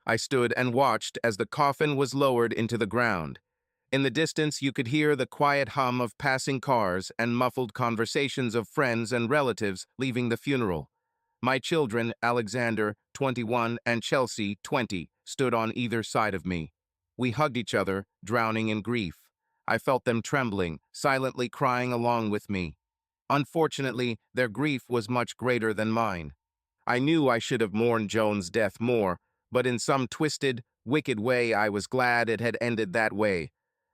I stood and watched as the coffin was lowered into the ground. In the distance, you could hear the quiet hum of passing cars and muffled conversations of friends and relatives leaving the funeral. My children, Alexander, 21, and Chelsea, 20, stood on either side of me. We hugged each other, drowning in grief. I felt them trembling, silently crying along with me. Unfortunately, their grief was much greater than mine. I knew I should have mourned Joan's death more, but in some twisted, wicked way I was glad it had ended that way.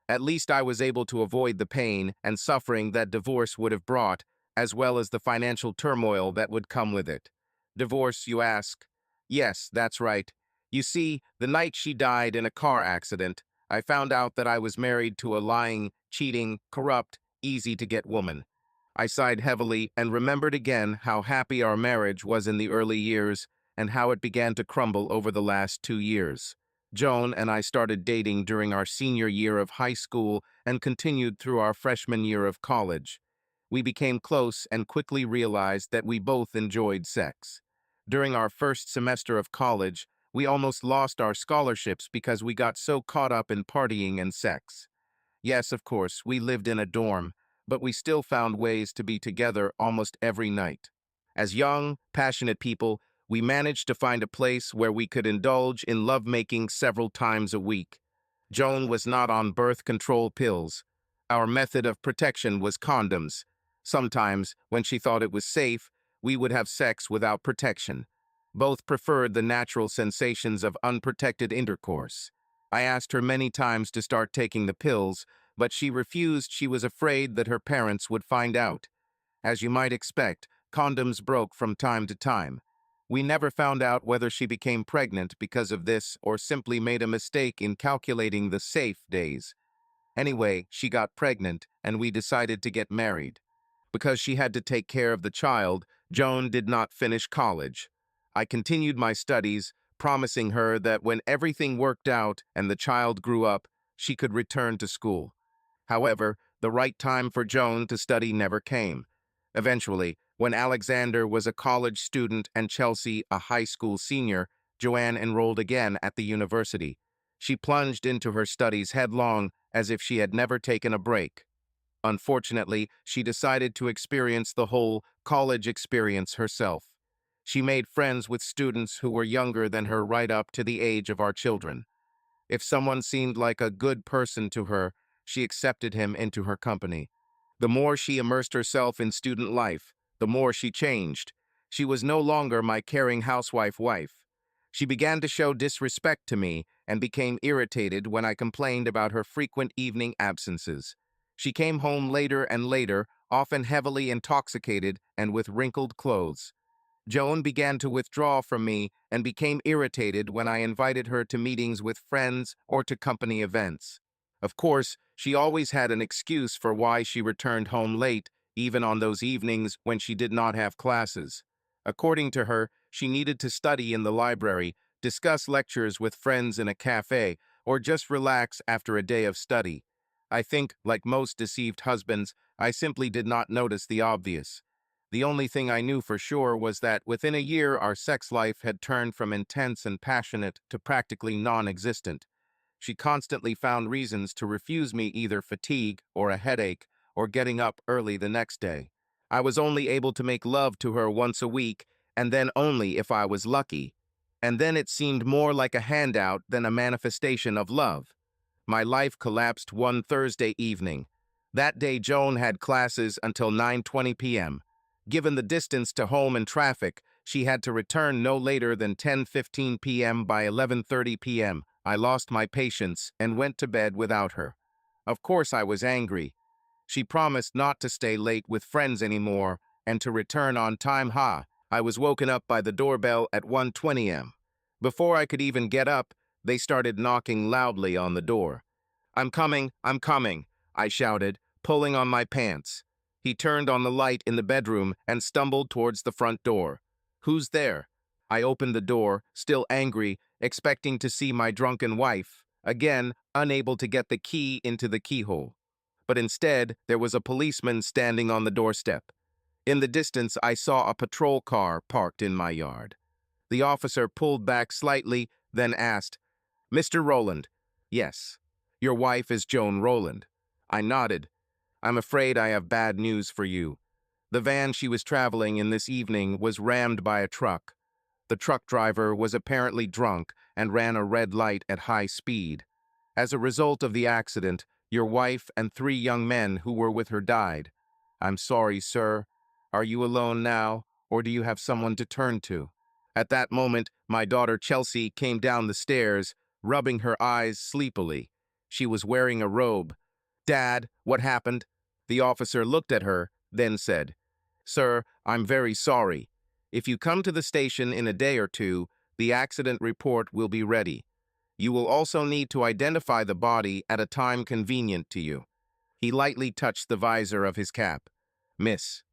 At least I was able to avoid the pain and suffering that divorce would have brought, as well as the financial turmoil that would come with it. Divorce, you ask? Yes, that's right. You see, the night she died in a car accident, I found out that I was married to a lying, cheating, corrupt, easy-to-get woman. I sighed heavily and remembered again how happy our marriage was in the early years and how it began to crumble over the last 2 years. Joan and I started dating during our senior year of high school and continued through our freshman year of college. We became close and quickly realized that we both enjoyed sex. During our first semester of college, we almost lost our scholarships because we got so caught up in partying and sex. Yes, of course, we lived in a dorm, but we still found ways to be together almost every night. As young, passionate people, we managed to find a place where we could indulge in lovemaking several times a week. Joan was not on birth control pills. Our method of protection was condoms. Sometimes, when she thought it was safe, we would have sex without protection. Both preferred the natural sensations of unprotected intercourse. I asked her many times to start taking the pills, but she refused. She was afraid that her parents would find out. As you might expect, condoms broke from time to time. We never found out whether she became pregnant because of this or simply made a mistake in calculating the safe days. Anyway, she got pregnant and we decided to get married. Because she had to take care of the child, Joan did not finish college. I continued my studies, promising her that when everything worked out and the child grew up, she could return to school. However, the right time for Joan to study never came. Eventually, when Alexander was a college student and Chelsea a high school senior, Joanne enrolled again at the university. She plunged into her studies headlong, as if she had never taken a break. Unfortunately, she decided to experience the whole college experience herself. She made friends with students who were younger than her right up to the age of our children. If someone seemed like a good person to her, she accepted him into her company. The more she immersed herself in student life, the more she changed. She was no longer my caring housewife wife. She began to show disrespect to me and became irritated when I complained about her frequent evening absences. She came home later and later, often heavily intoxicated and with wrinkled clothes. Joan began to withdraw from me and became irritated when I invited her to meetings with friends or to company events. Of course, she always had an excuse for why she returned home late, even on those evenings when she did not have classes. According to her, she needed to study in the library, discuss lectures with friends in a cafe, or just relax after a day of study. I think, like most deceived husbands, I simply did not notice the obvious. The only thing I knew for sure was that within a year our sex life had turned from intense and passionate to practically non-existent. She constantly found reasons to refuse me either fatigue or a headache or getting up early the next day. I was only able to make love to her once a week, and then only if I was lucky. And then it seemed more like a handout than a manifestation of love. My life collapsed one Thursday evening. That day Joan had classes until 9:20 p.m. Given the distance to home and traffic, she had to return no later than 10:15 p.m. By 11:30 p.m., I lost my patience and went to bed without her. Of course I was angry. She promised not to stay late with friends anymore and to return on time. I was woken up by the doorbell at 1:20 a.m. Before I could even get up, they started knocking loudly on the door. I'm coming," I shouted, pulling on my pants. He turned on the light in the bedroom and stumbled towards the front door. "Who's there?" I opened the door, still angry, expecting to see my drunken wife, again unable to get the key into the keyhole. But instead, there was a policeman standing on the doorstep. In the distance, I saw a patrol car parked in my yard. The officer pulled back slightly, then asked, "Mr. Rowland?" "Yes." "Your wife is Joan Rowland." I nodded. "I'm afraid I have bad news for you. The van she was traveling in this evening was rammed by a truck. The truck driver was apparently drunk and ran a red light at high speed. As a result of the accident, your wife and 3 young men who were with her died. I'm sorry, sir. Are you alone now, or do you have someone to turn to?" At that moment, my daughter Chelsea came down the stairs, rubbing her eyes sleepily. She was wearing a robe. "Dad, what happened?" The officer looked at her, then said, "Sir, I'm very sorry. If you come to the station in a day or two, the accident report will be ready. You will also need to identify the body at a time convenient to you." He lightly touched the visor of his cap. "Miss."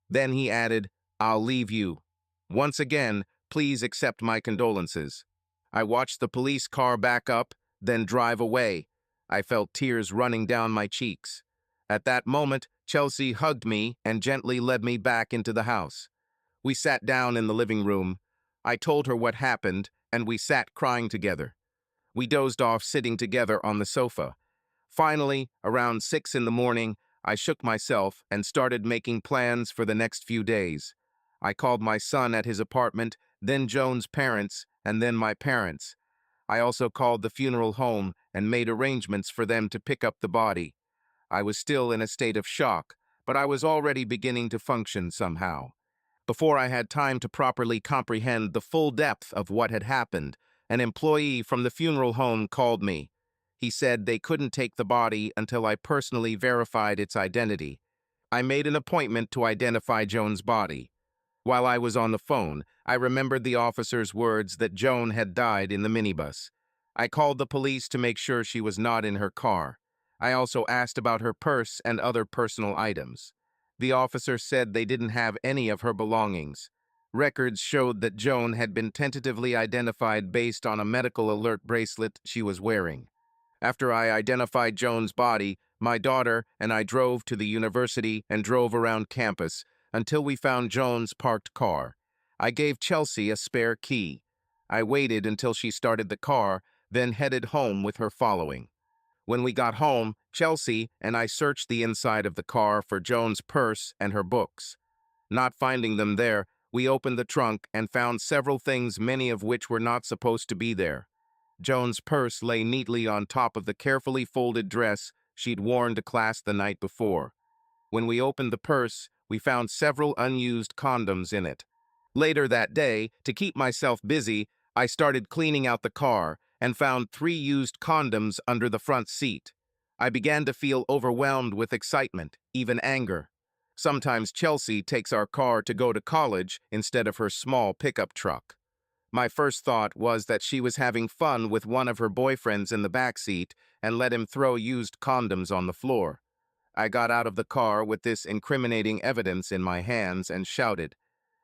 Then he added, "I'll leave you. Once again, please accept my condolences." I watched the police car back up, then drive away. I felt tears running down my cheeks. At that moment, Chelsea hugged me and gently led me back into the house. We sat down in the living room. I told her what happened, and we sat crying together. We dozed off sitting together on the sofa. Finally, around 6 in the morning, I shook myself and started making plans for the next few days. I called my son at his apartment, then Joan's parents, and then my parents. I also called the funeral home and made arrangements for them to pick up the body. I was still in a state of shock, but I was already beginning to function somehow. Before I had time to properly comprehend the full depth of what had happened, an employee from the funeral home called me. He said they couldn't take the body until I personally verified its identity. I made an appointment to identify Joan's body. While I was on the phone, I remembered the officer's words that Joan had died in the minibus. I called the police to make sure she was not in her car. I also asked about her purse and other personal items. The officer said they didn't have any of her belongings. Records showed that Joan had been tentatively identified based on a medical alert bracelet she was wearing. After I identified Joan's body, my daughter and I drove to the university and drove around campus until we found Joan's parked car. I gave Chelsea a spare key. I waited until she started the car, then headed home with her following. When we got home, Chelsea and I searched the inside of the car for Joan's purse and her books. Not finding them there, we opened the trunk and found several things, many of which were not supposed to be there. Joan's purse lay neatly on top of the carefully folded dress she'd worn to class the night before. When we opened the purse, we found several unused condoms in it. Later that day, to keep myself busy, I started cleaning out the car and found 3 used condoms under the front seat. I began to feel overwhelmed with excitement, even anger. Sometimes Chelsea takes our car to go to college instead of her small pickup truck. My first thought was that she was having fun with one of her boyfriends in the back seat and let him throw used condoms on the floor. I got out of the car with this incriminating evidence in my hands and shouted,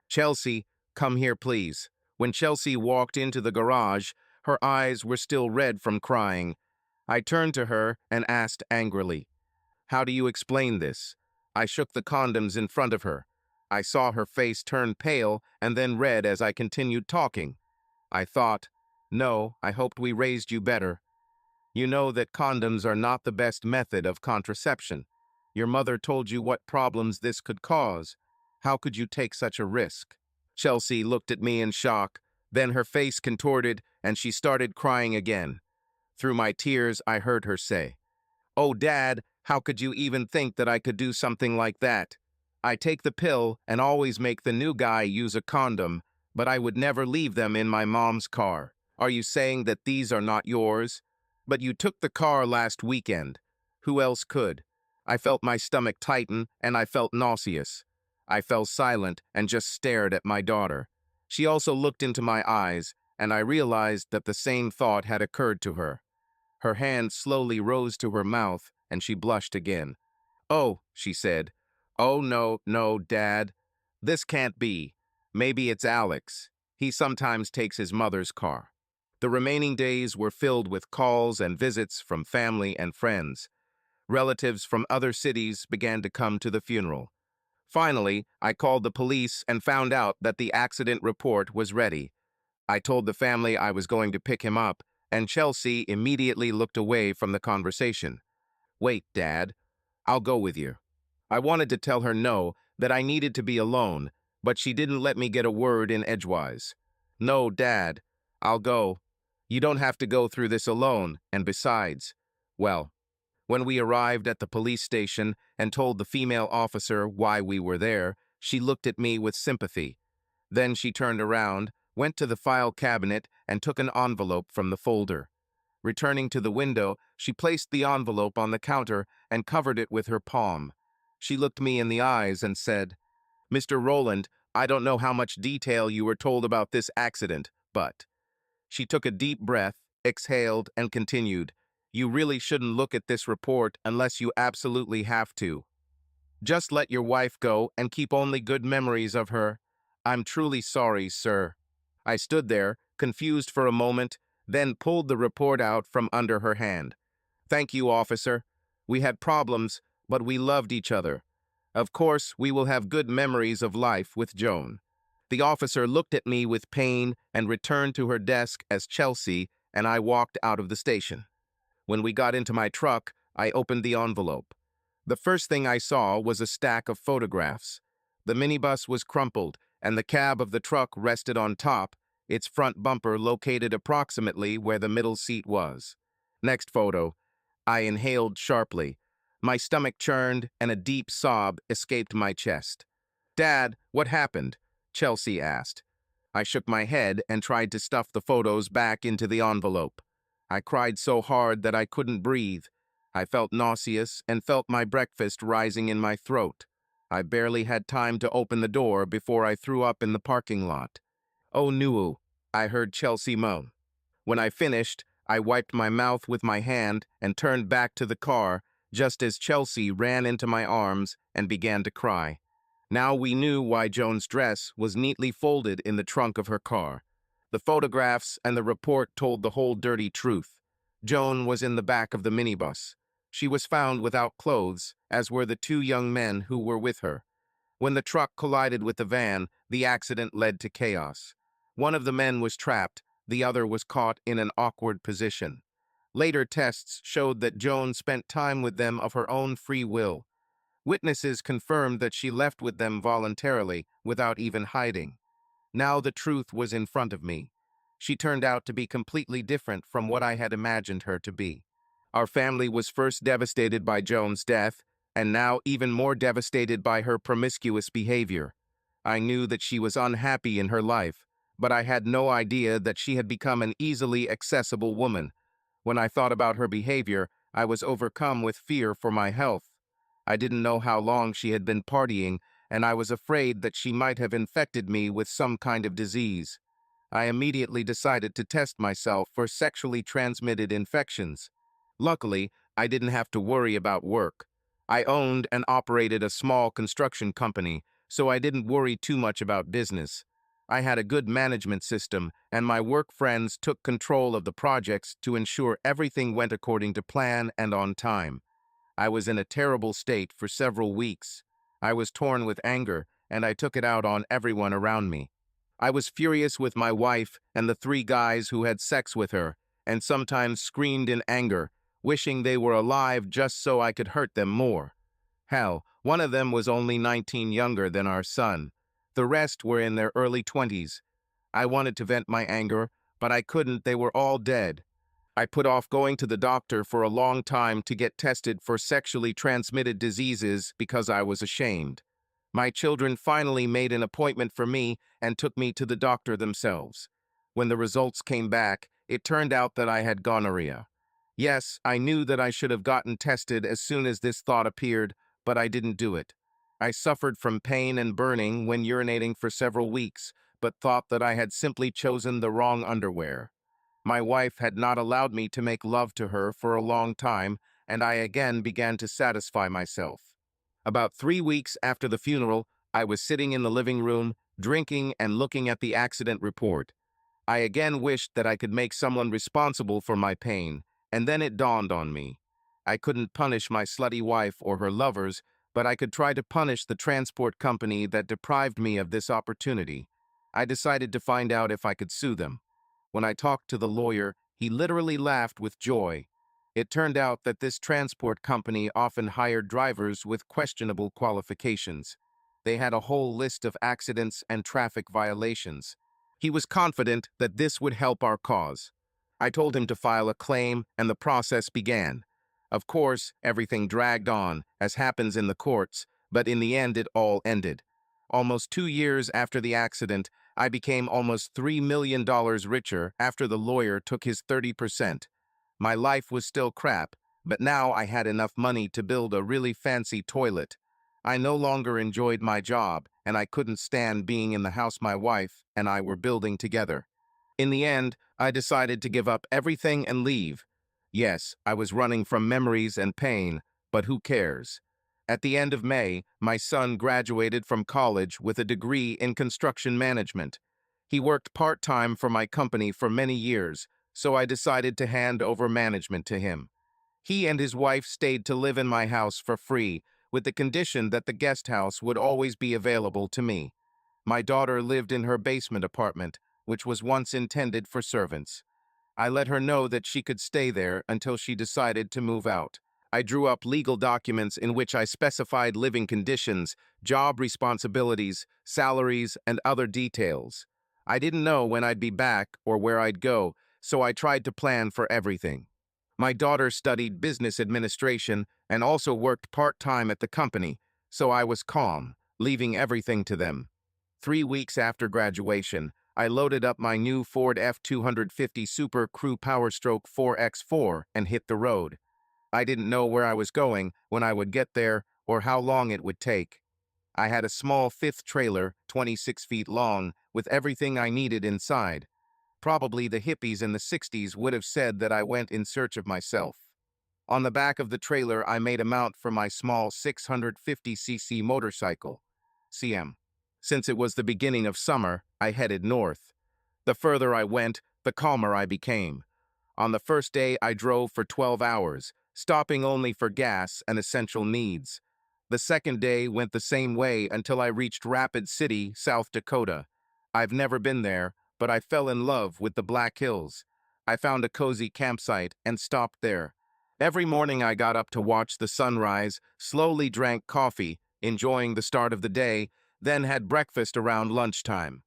"Chelsea, come here, please." When Chelsea walked into the garage, her eyes were still red from crying. I turned to her and asked angrily, "How do you explain this?" I shook the condoms in front of her. I saw her face turn pale and then red as I continued talking. I thought, "No, I hoped we raised you better. You know that condoms are not the best method of contraception. Your mother told you what problems this could cause. How could you take such a risk?" Chelsea looked at me in shock, then her face contorted and she started crying again. Through my tears, I heard her say, "Oh, Dad, how could you even think that I could do something like that? I take the pill and always make the new guy use a condom, but I would never leave them in my mom's car. Are you saying that these are not yours? But you took the car last weekend. Who else could?" I felt my stomach tighten and I felt nauseous. I fell silent and just stared at my daughter. She also looked into my eyes, and I realized that the same thought had occurred to her. Her hand slowly rose to her mouth, and she blushed again. "Oh," she said. "Oh, no, no, Dad. This can't be. Maybe it's Alex. He sometimes takes his mother's car." The remaining days were filled with calls and visits from family and friends. Relatives from other cities began to come to the funeral. Finally, I called the police and found out that the accident report was ready. I told the family I was going to pick him up, and Chelsea immediately looked away from the conversation. Wait, Dad, I'll go with you. I wanted to tell her no, that I needed to be alone, but she didn't let me get a word in edgewise. No, Dad, I'll go. You don't have to go through this alone, and besides, well, when we arrived at the police station and told the female officer why we were there, she looked at me with sympathy. Then she turned around, went to the file cabinet, and took an envelope from the folder. Returning to the window, she placed the envelope on the counter and covered it with her palm. She looked me in the eyes and said, Mr. Rowland, I don't know how much detail you were told about this accident, but... She took a deep breath, exhaled, and continued, You really shouldn't look at this report unless you absolutely have to. Just let your wife go and keep only good memories of her. I'm truly sorry, sir. I stood there, confused for a moment, then pulled the report out from under her hand. Thank you, officer. We had problems, but we loved each other. Of course, we will have good memories of life with Joan. The officer looked at me with pain and returned to her desk as Chelsea and I walked out of the station. When we got into my truck, I opened the envelope. The first thing I saw was a stack of photographs. The minibus was crumpled, and the cab of the truck rested on top, its front bumper located approximately where the middle seat was. Next photo. I inhaled sharply. My stomach churned, and a deep sob escaped my chest. Dad, what happened? Chelsea asked. I shook my head and tried to stuff the photos back into the envelope. I cried so hard that I couldn't breathe. I felt nauseous and felt my breakfast rising in my throat. I barely had time to open the door before I threw up in the parking lot. Oh, no, I heard Chelsea moan. When I finished, I wiped my mouth with my hand and turned back to the car, just as Chelsea ran into my arms and began to cry. Now we knew why Joan's dress was neatly folded in the trunk of her car. The photographs and the report told the whole dirty truth. Joan was in the back of the minibus. She was found without clothes, as were the two young men who were with her. When the truck collided with the van, the accident led to chaos. One of the men was trapped, the other was caught in an awkward position. Later tests showed that Joan spent time with them of her own free will. Witnesses confirmed that she left with them voluntarily, without even hiding. Now the truth was in front of me. She turned out to be completely different from what I had imagined her to be. Our family was first devastated by Joan's death, and now even more devastated by her promiscuous behavior. I knew that she was unhappy in her life, but I had no idea that she had become an easily accessible woman. When I thought about her behavior, I was overcome with fear for my health. I didn't know how long she had been partying, and I was afraid that she might have infected me with some kind of disease. I immediately decided to test myself for sexually transmitted infections. Luckily, I didn't have to worry about work. I owned and operated a small construction company, so I didn't worry too much about business. I had a good management system, and my work friends took control of the projects to ensure everything went according to plan and on time. I was in a terrible state for several weeks. I was torn with anger, and I took it out on everyone around me. I was furious with my wife and the three guys who had sex with her, and sometimes screamed in anger, wishing they were alive just so I could hurt them more. Hell, one of them was only 19 younger than our son. The rest were in their early 20s. I wanted to vent my anger, but I couldn't, they were all dead. I put off going to the doctor for a long time to get tested for sexually transmitted diseases because I was ashamed. My children finally made an appointment for me and took me to the doctor themselves. When the results came back, it turned out that I had gonorrhea. Yes, I knew that I should have gotten tested as soon as this thought appeared, but I didn't do it. I suffered from pain and burning when urinating for several weeks, but thought that I had simply chosen the wrong underwear. My wife had not allowed me to make love to her for a long time, and I again began to satisfy myself. About 3 weeks after the funeral, I was sitting in the living room, drinking and looking at the accident report. I again wished that I could make someone responsible for my pain, and then it dawned on me. I couldn't punish my slutty wife or her lovers, but I could try to punish the transport company that deprived me of this opportunity. I decided to find out if I could sue them. When I talked to the lawyer, he literally laughed with joy. It turned out that this transport company often hired drivers with questionable qualifications. They had a whole list of accidents and traffic violations. He was confident that this would help our cause. I told him to file a claim, and the process began. Of course, everything dragged on, as happens in the courts, but in the end it all ended. Almost 2 years after the accident, I became almost $3 million richer after the lawyer took his 30%. My life was still crap, but now I had enough money to build a really fancy toilet. I no longer enjoyed my job, and I couldn't stand being in the house my wife and I were building together. In the end, I decided to give up everything and leave. Yes, I was running from memories and pain, but who cares? At the end of May, my son graduated from college with a degree in construction management. He worked part-time for my company for many years, so I decided to hand over management to him. He and his wife stayed to live in my house for free, with the condition that the guest house would always be available to me. My daughter lived in her basement apartment, which was once intended for servants. I let her know that she could stay there until she decided to move out. I drew up legal documents in which I specified living conditions, job responsibilities, salaries, and other details. I didn't know when I'd be back or where I'd go, so I tried to plan for everything. My daughter studied business administration and also worked part-time at the company, so I was calm, leaving everything to them. 3 weeks after graduation, I loaded up my new Ford F-250 Super Crew Powerstroke 4X4 and hit the road. I didn't know where I was going, when I would get there, or how long it would take. I had a small fifth trailer, 26 feet long, with everything I needed inside. Probably the hippies in the 60s would have said that I went in search of myself. On the back of the trailer, I made a mount for my small 650cc motorcycle, CM. Since it was the beginning of summer, I headed north. The further I went, the calmer I became. On the first day, I drove for 12 hours, stopping only for gas and essential needs. The second day went the same way until I reached Rapid City, South Dakota. I've never been there, but I fell in love with the Black Hills. I found a cozy campsite and stopped there. Every morning I got up to watch the sunrise, slowly drank coffee, enjoying the start of the day, then had breakfast around lunchtime.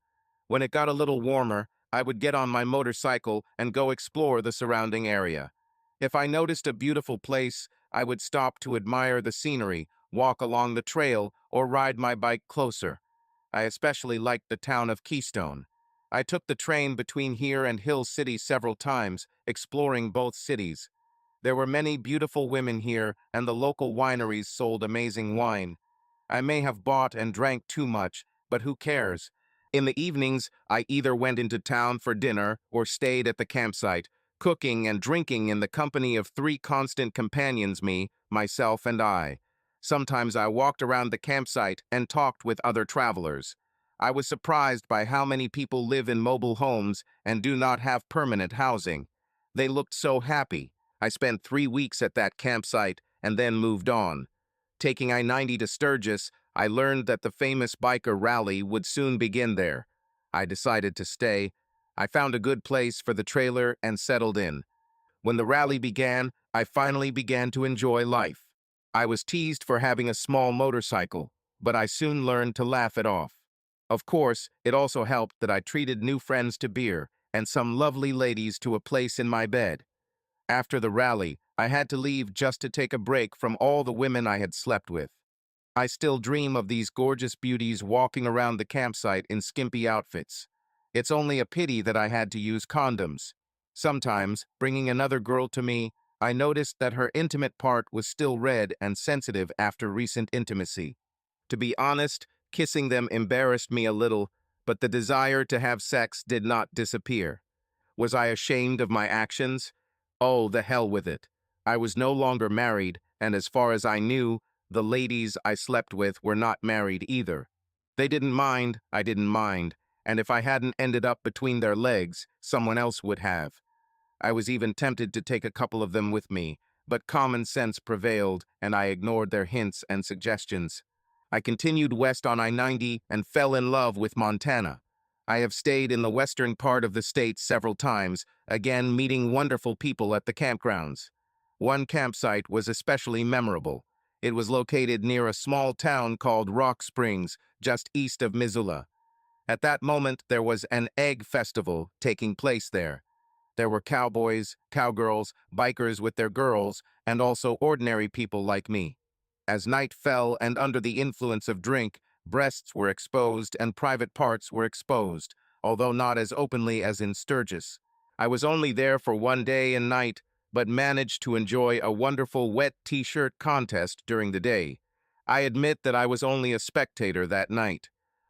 When it got a little warmer, I would get on my motorcycle and go explore the surrounding area. If I noticed a beautiful place, I would stop to admire the scenery, walk along the trail, or ride my bike closer. I especially liked the town of Keystone. I took the train between here and Hill City several times, exploring both cities. There were many beautiful women here, and the local wineries sold amazing wine. I may have bought and drank too much, but who cares? In the evenings, I either went into town for dinner or stayed at the campsite, cooking and drinking in the company of three constant companions, me, myself, and I. Sometimes I walked around the campsite and talked with other travelers. I was surprised by how many people live in mobile homes and do not have permanent housing. They looked so happy. I spent 3 weeks at that campsite and then moved on. Taking I-90 to Sturgis, I learned that the famous biker rally would soon begin there. I decided to stay. I found a good place for the trailer and settled in. When the rally began, I finally began to enjoy life. I was teased for having a small motorcycle, but I soon learned to laugh it off. Of course, it also helped that I treated new friends to beer and some lovely ladies to a place in my bed. After the rally, I had to leave just to take a break from all the women I had slept with. I still dream of these gorgeous beauties walking around the campsite in skimpy outfits. It's only a pity that I had to use condoms. Sometimes, bringing another girl to me, I noticed that her intimate part was still red and sensitive after recent intimacy. To be honest, kissing them embarrassed me a little, but the desire to have sex did not disappear. Was I ashamed of my actions? Oh, the hell with it. I was no longer married, and as far as I knew, the ladies I slept with were not married either. They didn't mind, I didn't mind, and if I hadn't ended up between their legs, someone else would have. I was even tempted to take a couple of them with me, but common sense prevailed, and I ignored their hints and suggestions. I continued west on I-90 and fell in love with Montana. I have stayed in the western part of the state several times, again meeting wonderful people at the campgrounds. One campsite was especially memorable. It was located near a small town called Rock Springs, just east of Missoula. At that moment, there was an egg festival taking place there. There were cowboys, cowgirls, bikers with their girls, and also ordinary people like me. As night fell and under the influence of drink, breasts were exposed and private parts were exposed, although not as openly as in Sturgis. I was only there for one day and night, but managed to enjoy a wonderful wet t-shirt contest during the day. I admit that I was only a spectator that night.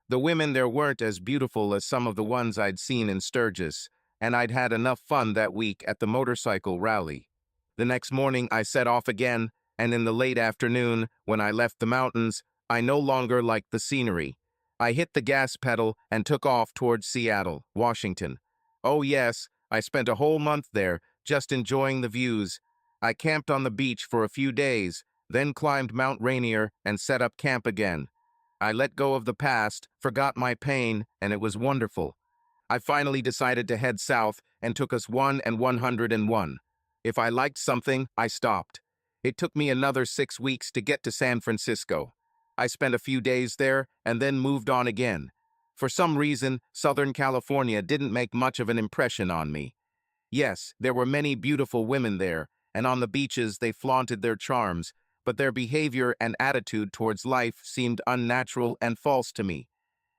The women there weren't as beautiful as some of the ones I'd seen in Sturgis, and I'd had enough fun that week at the motorcycle rally. The next morning I set off again, and in the late afternoon, when I left the mountains, I no longer liked the scenery. I hit the gas pedal and took off towards Seattle, Washington. Oh yes, I spent a whole month there, just enjoying the views. I camped on the beach for a few days, then climbed Mount Rainier and set up camp again. I let go of the past, forgot my pain, and it was wonderful. I finally decided to head south and took us 101. If I liked something, I stopped. It took me another 6 weeks to get to San Francisco. I spent a few days there and then moved on again. For some reason, Southern California didn't make much of an impression on me. Yes, there were many beautiful women there, and on the beaches they flaunted their charms, but their behavior and attitude towards life seemed unnatural and false to me.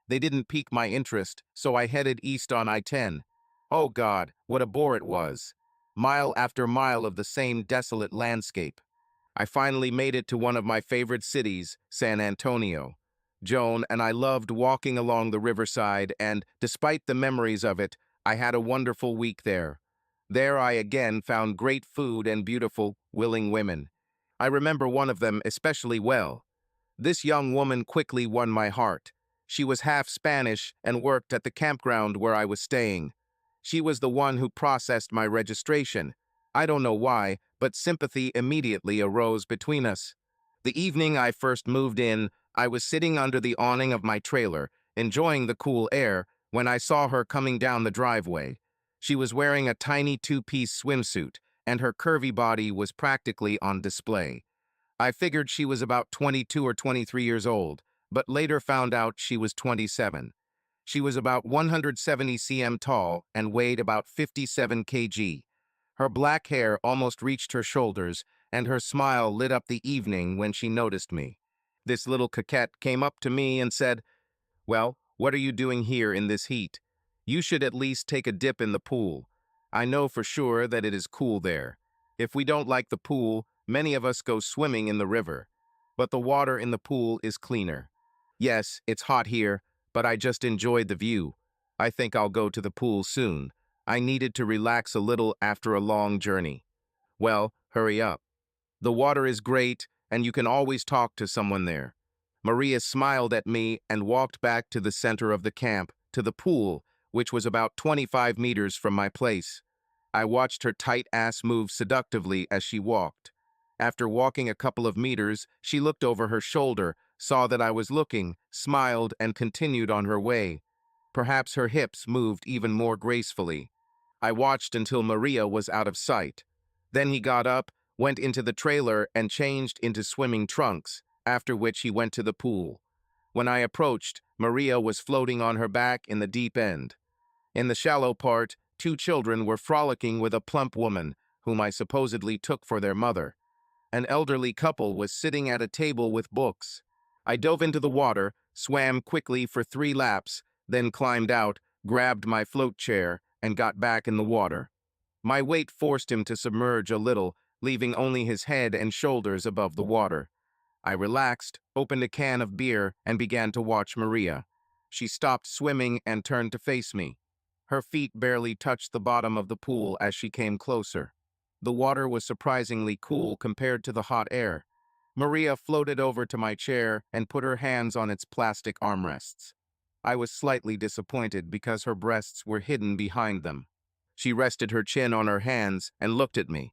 They didn't pique my interest, so I headed east on I-10. Oh God, what a bore it was. Mile after mile of the same desolate landscape. I finally made it to one of my favorite cities, San Antonio. Joan and I loved walking along the riverside, and, despite the memories of it, I had a wonderful week there. There I again found great food and beautiful, willing women. I remember one of them especially well. This young woman quickly won my heart. She was half Spanish and worked at the campground where I was staying. She was the one who processed my registration. I don't know why, but sympathy immediately arose between us. The evening I first moved in, I was sitting under the awning of my trailer, enjoying the cool air, when I saw her coming down the driveway. She was wearing a tiny two-piece swimsuit, and her curvy body was practically on display. I figured she was about 22 or 23 years old, but later found out she was 27. She was about 170 cm tall and weighed about 57 kg. Her black hair almost reached her shoulders, and her smile lit up the evening when she noticed me. This little coquette came up to me and said, "Well, what are you doing here in this heat? You should at least take a dip in the pool. I know for sure that it is cool there. If we don't like the pool, many of us go swimming in the river. But the water in the pool is cleaner. Yes, it's hot here, but I just enjoyed the view. I think I'll go to the pool soon. I needed to relax a little after a long journey." Well, hurry up. The water is great, and you can always talk to someone there. Maria smiled at me and walked back to the center of the camp, to the pool, which was about 25 meters from my place. I watched her tight ass move seductively as she walked. After walking a couple of meters, she looked over her shoulder, saw that I was looking, smiled, and continued on her way. Perhaps her hips moved even more gracefully. I watched until Maria was out of sight. Then he got up, went into the trailer, and changed into swimming trunks, after which he went to the pool. When I approached, Maria was floating on her back in the deep end. In the shallow part, two children were frolicking with a plump woman, whom I supposedly took for their mother. An elderly couple was sitting at a table with books. I dove into the water, swam quickly for 3 laps, then climbed out, grabbed my float chair, and got back in the water. My weight forced him to submerge a little, leaving only his head and shoulders above the water. I relaxed, opened a can of beer, and began to watch Maria. She stopped swimming and turned to face me. Her feet barely touched the bottom of the pool as she came closer. The water was surprisingly cool compared to the hot air. Maria floated over to my chair and put her hands on its plastic armrests. I was slightly disappointed because her breasts were hidden behind them. She rested her chin on her hands and looked at me.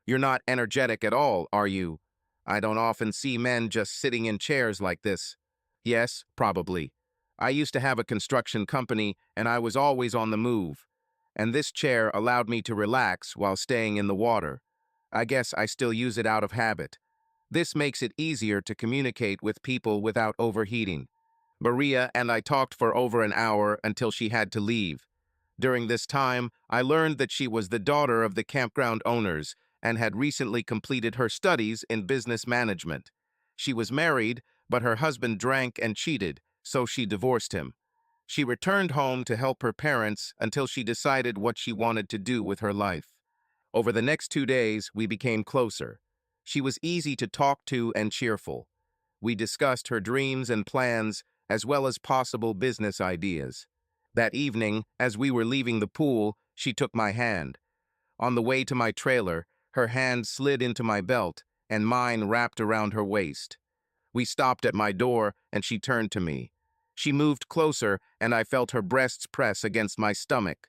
"You're not energetic at all, are you? I don't often see men just sitting in chairs like this." "Yes, probably. I used to have a construction company and I was always on the move. And this chair allowed me to relax while staying in the water. I guess I still use it out of habit. This makes it easier to communicate with people without overheating. Maria and I talked for over an hour until she had to leave. During this time, I learned that she was the daughter of the campground owners and had recently completed her studies in business management. She was married, but her husband drank and cheated, so she divorced him. She returned home to help her parents until she decided what she wanted to do with her life. Over the next 2 days, we became closer. She was easy to talk to and cheerful. We discussed her dreams and plans, as well as possible business ideas. That evening, as we were leaving the pool, she took my hand. On the way to my trailer, her hand slid into my belt, and mine wrapped around her waist. We stopped at my door, and she turned to me. She moved closer, and I felt her breasts press against my stomach.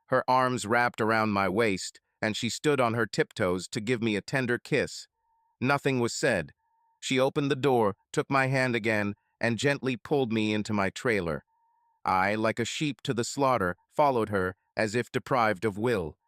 Her arms wrapped around my waist, and she stood on her tiptoes to give me a tender kiss. Nothing was said. She opened the door, took my hand again, and gently pulled me into my trailer. I, like a sheep to the slaughter, followed her, as if deprived of will.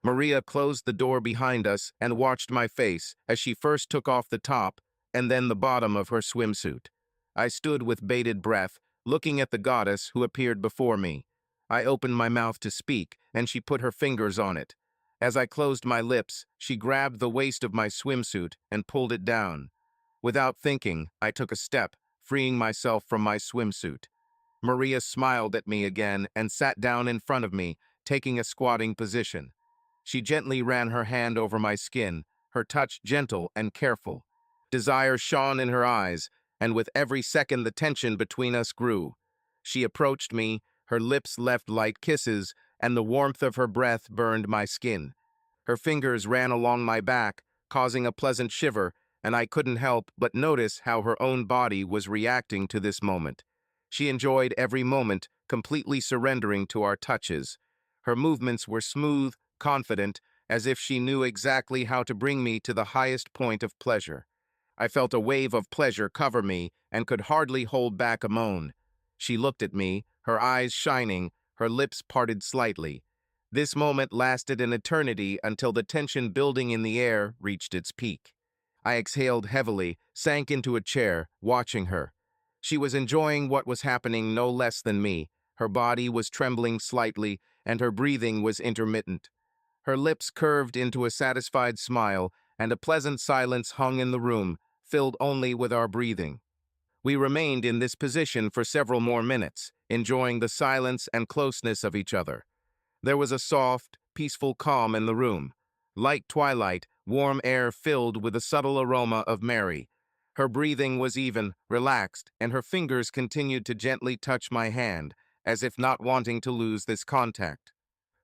Maria closed the door behind us and watched my face as she first took off the top and then the bottom of her swimsuit. I stood with bated breath, looking at the goddess who appeared before me. I opened my mouth to speak, and she put her fingers on it. As I closed my lips, she grabbed the waist of my swimsuit and pulled it down. Without thinking, I took a step, freeing myself from my swimsuit. Maria smiled at me again and sat down in front of me, taking a squatting position. She gently ran her hand over my skin, her touch gentle and careful. Desire shone in her eyes, and with every second the tension between us grew. She approached me, her lips left light kisses, and the warmth of her breath burned my skin. Her fingers ran along my back, causing a pleasant shiver, and I couldn't help but notice how her own body was reacting to this moment. She enjoyed every moment, completely surrendering to our touches. Her movements were smooth, confident, as if she knew exactly how to bring me to the highest point of pleasure. I felt a wave of pleasure cover me and could hardly hold back a moan. She looked at me, her eyes shining, her lips parted slightly. This moment lasted an eternity until the tension building in the air reached its peak. I exhaled heavily, sank into a chair, watching her. She was enjoying what was happening no less than me. Her body was trembling slightly, and her breathing was intermittent. Her lips curved into a satisfied smile, and a pleasant silence hung in the room, filled only with our breathing. We remained in this position for several more minutes, enjoying the silence and closeness of each other. There was a soft, peaceful calm in the room. Light twilight, warm air filled with a subtle aroma of Mary. Her breathing was even, relaxed, and her fingers continued to gently touch my hand, as if not wanting to lose this contact.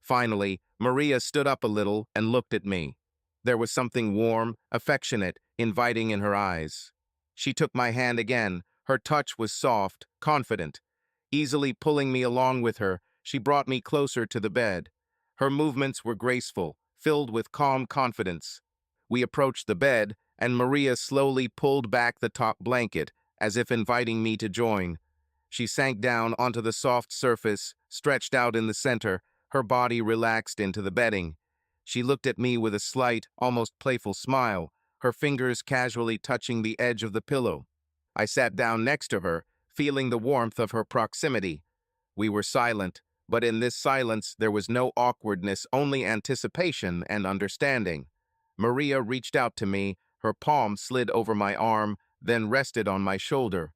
Finally, Maria stood up a little and looked at me. There was something warm, affectionate, inviting in her eyes. She took my hand again. Her touch was soft, confident. Easily pulling me along with her, she brought me closer to the bed. Her movements were graceful, filled with calm confidence. We approached the bed, and Maria slowly pulled back the top blanket, as if inviting me to join. She sank down onto the soft surface, stretched out in the center, her body relaxed into the bedding. She looked at me with a slight, almost playful smile, her fingers casually touching the edge of the pillow. I sat down next to her, feeling the warmth of her proximity. We were silent, but in this silence there was no awkwardness, only anticipation and understanding. Maria reached out to me, her palm slid over my arm, then rested on my shoulder.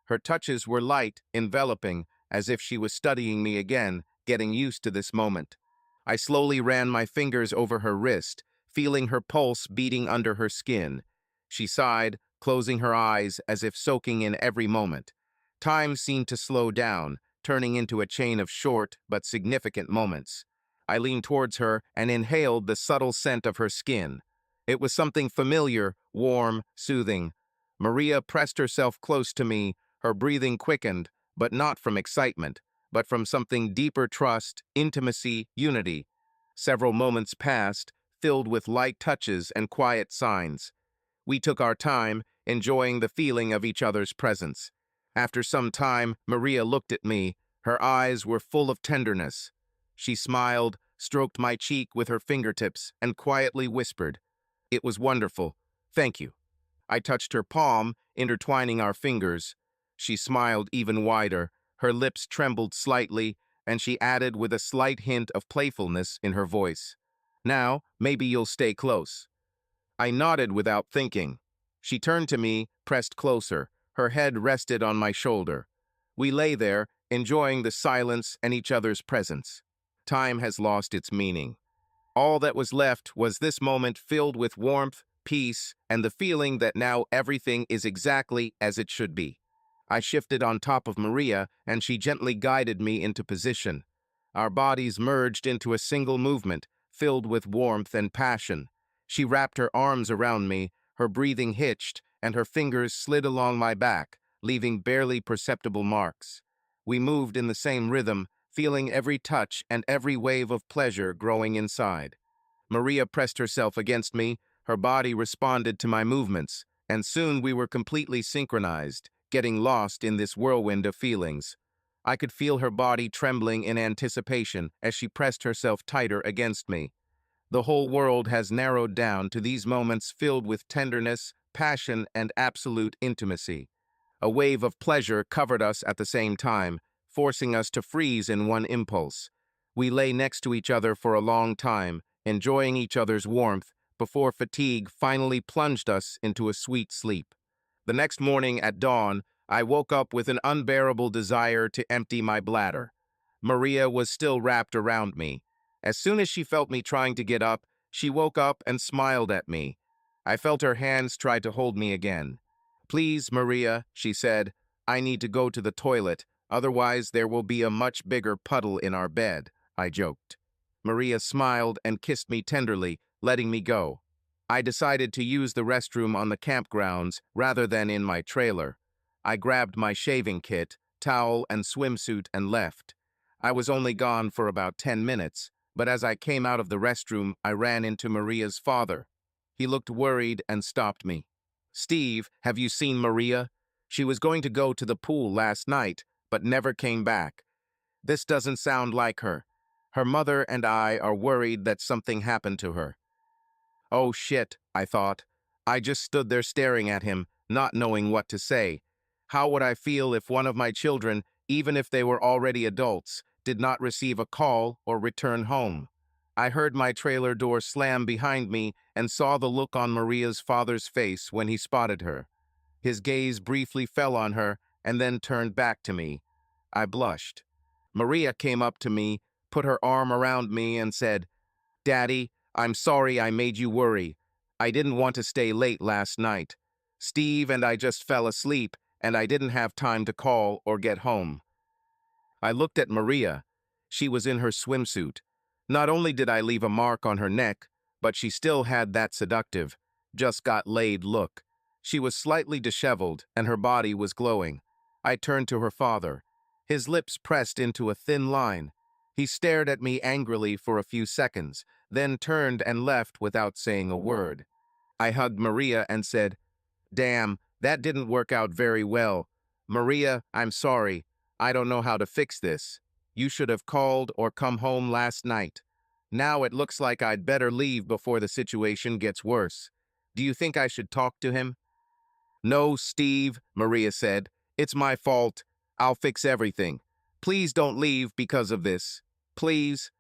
Her touches were light, enveloping, as if she was studying me again, getting used to this moment. I slowly ran my fingers over her wrist, feeling her pulse beating under her skin. She sighed, closing her eyes as if soaking in every moment. Time seemed to slow down, turning into a chain of short but significant moments. I leaned towards her and inhaled the subtle scent of her skin. It was something familiar, warm, soothing. Maria pressed herself close to me, her breathing quickened, but not from excitement, but from something deeper: trust, intimacy, unity. Several moments passed, filled with light touches and quiet signs. We took our time, enjoying the feeling of each other's presence. After some time, Maria looked at me. Her eyes were full of tenderness. She smiled, stroked my cheek with her fingertips, and quietly whispered, "It was wonderful. Thank you." I touched her palm, intertwining our fingers. She smiled even wider. Her lips trembled slightly, and she added with a slight hint of playfulness in her voice, "Now, maybe you'll stay close." I nodded without thinking. She turned to me, pressed closer. Her head rested on my shoulder. We lay there, enjoying the silence and each other's presence. Time has lost its meaning. All that was left was this moment filled with warmth, peace, and the feeling that now everything is exactly as it should be. I shifted on top of Maria, and she gently guided me into position. Our bodies merged into a single movement, filled with warmth and passion. She wrapped her arms around me, her breathing hitched, and her fingers slid along my back, leaving barely perceptible marks. We moved in the same rhythm, feeling every touch and every wave of pleasure growing inside. Maria pressed herself against me, her body responded to my movements, and soon we were completely synchronized, getting lost in this whirlwind of feelings. I could feel her body trembling in anticipation as she pressed herself tighter against me. The whole world has narrowed down to these moments filled with tenderness, passion, and absolute intimacy. A wave of pleasure covered us at the same time, forcing us to freeze in one impulse. We lay next to each other for a long time, enjoying each other's warmth, before fatigue finally plunged us into a sweet sleep. The next morning at dawn, I woke up with an unbearable desire to empty my bladder. Maria was still wrapped around me. As soon as she felt me trying to get up, she woke up and smiled at me. I felt her hands try to hold me again. "Please, Maria," she said, "I need to go to the toilet, otherwise there will be a much bigger puddle in our bed," I joked. Maria smiled and kissed me tenderly, letting me go. I decided to use the restroom on the campgrounds rather than in my trailer. I grabbed my shaving kit, towel, and swimsuit and left. I was only gone for about 10 minutes, but as I came out of the restroom, I ran into Maria's father. He looked worried and stopped me. "Steve, have you seen Maria? She was going to go to the pool last night, but never came back. This doesn't sound like her. Her mother and I are worried that something happened to her." Oh shit, I thought. I just stood there staring at him, not knowing what to say. How would I feel if one of my children, even if they were already adults, did not receive a call or return home? I heard my trailer door slam behind me and saw the look on Maria's father's face when he spotted her. His gaze briefly fell on her and then turned back to me. I blushed. Maria came up to me, put her arm around me and said, "Daddy, I'm sorry I made you worry. I didn't want to stay late last night. Steve and I just fell asleep, and I didn't have time to call or get home." I looked at Maria. She was in her swimsuit. Not only did I leave a mark on her neck, but she still had that seductive, just got laid look. She was slightly disheveled, and her body was glowing. I turned to her father. His lips pressed into a thin line. He stared at me angrily for a few seconds, then turned and left without saying a word. I hugged Maria and said, "Damn, that didn't work out very well. Maria, I'm sorry. I don't know how to fix this. You should have called or come home last night. Now it looks like I'd better leave before the situation gets worse. Do you think I should talk to him?" "No, Steve," Maria said. "It's my fault. I'll fix everything. Please don't leave because of this. Please."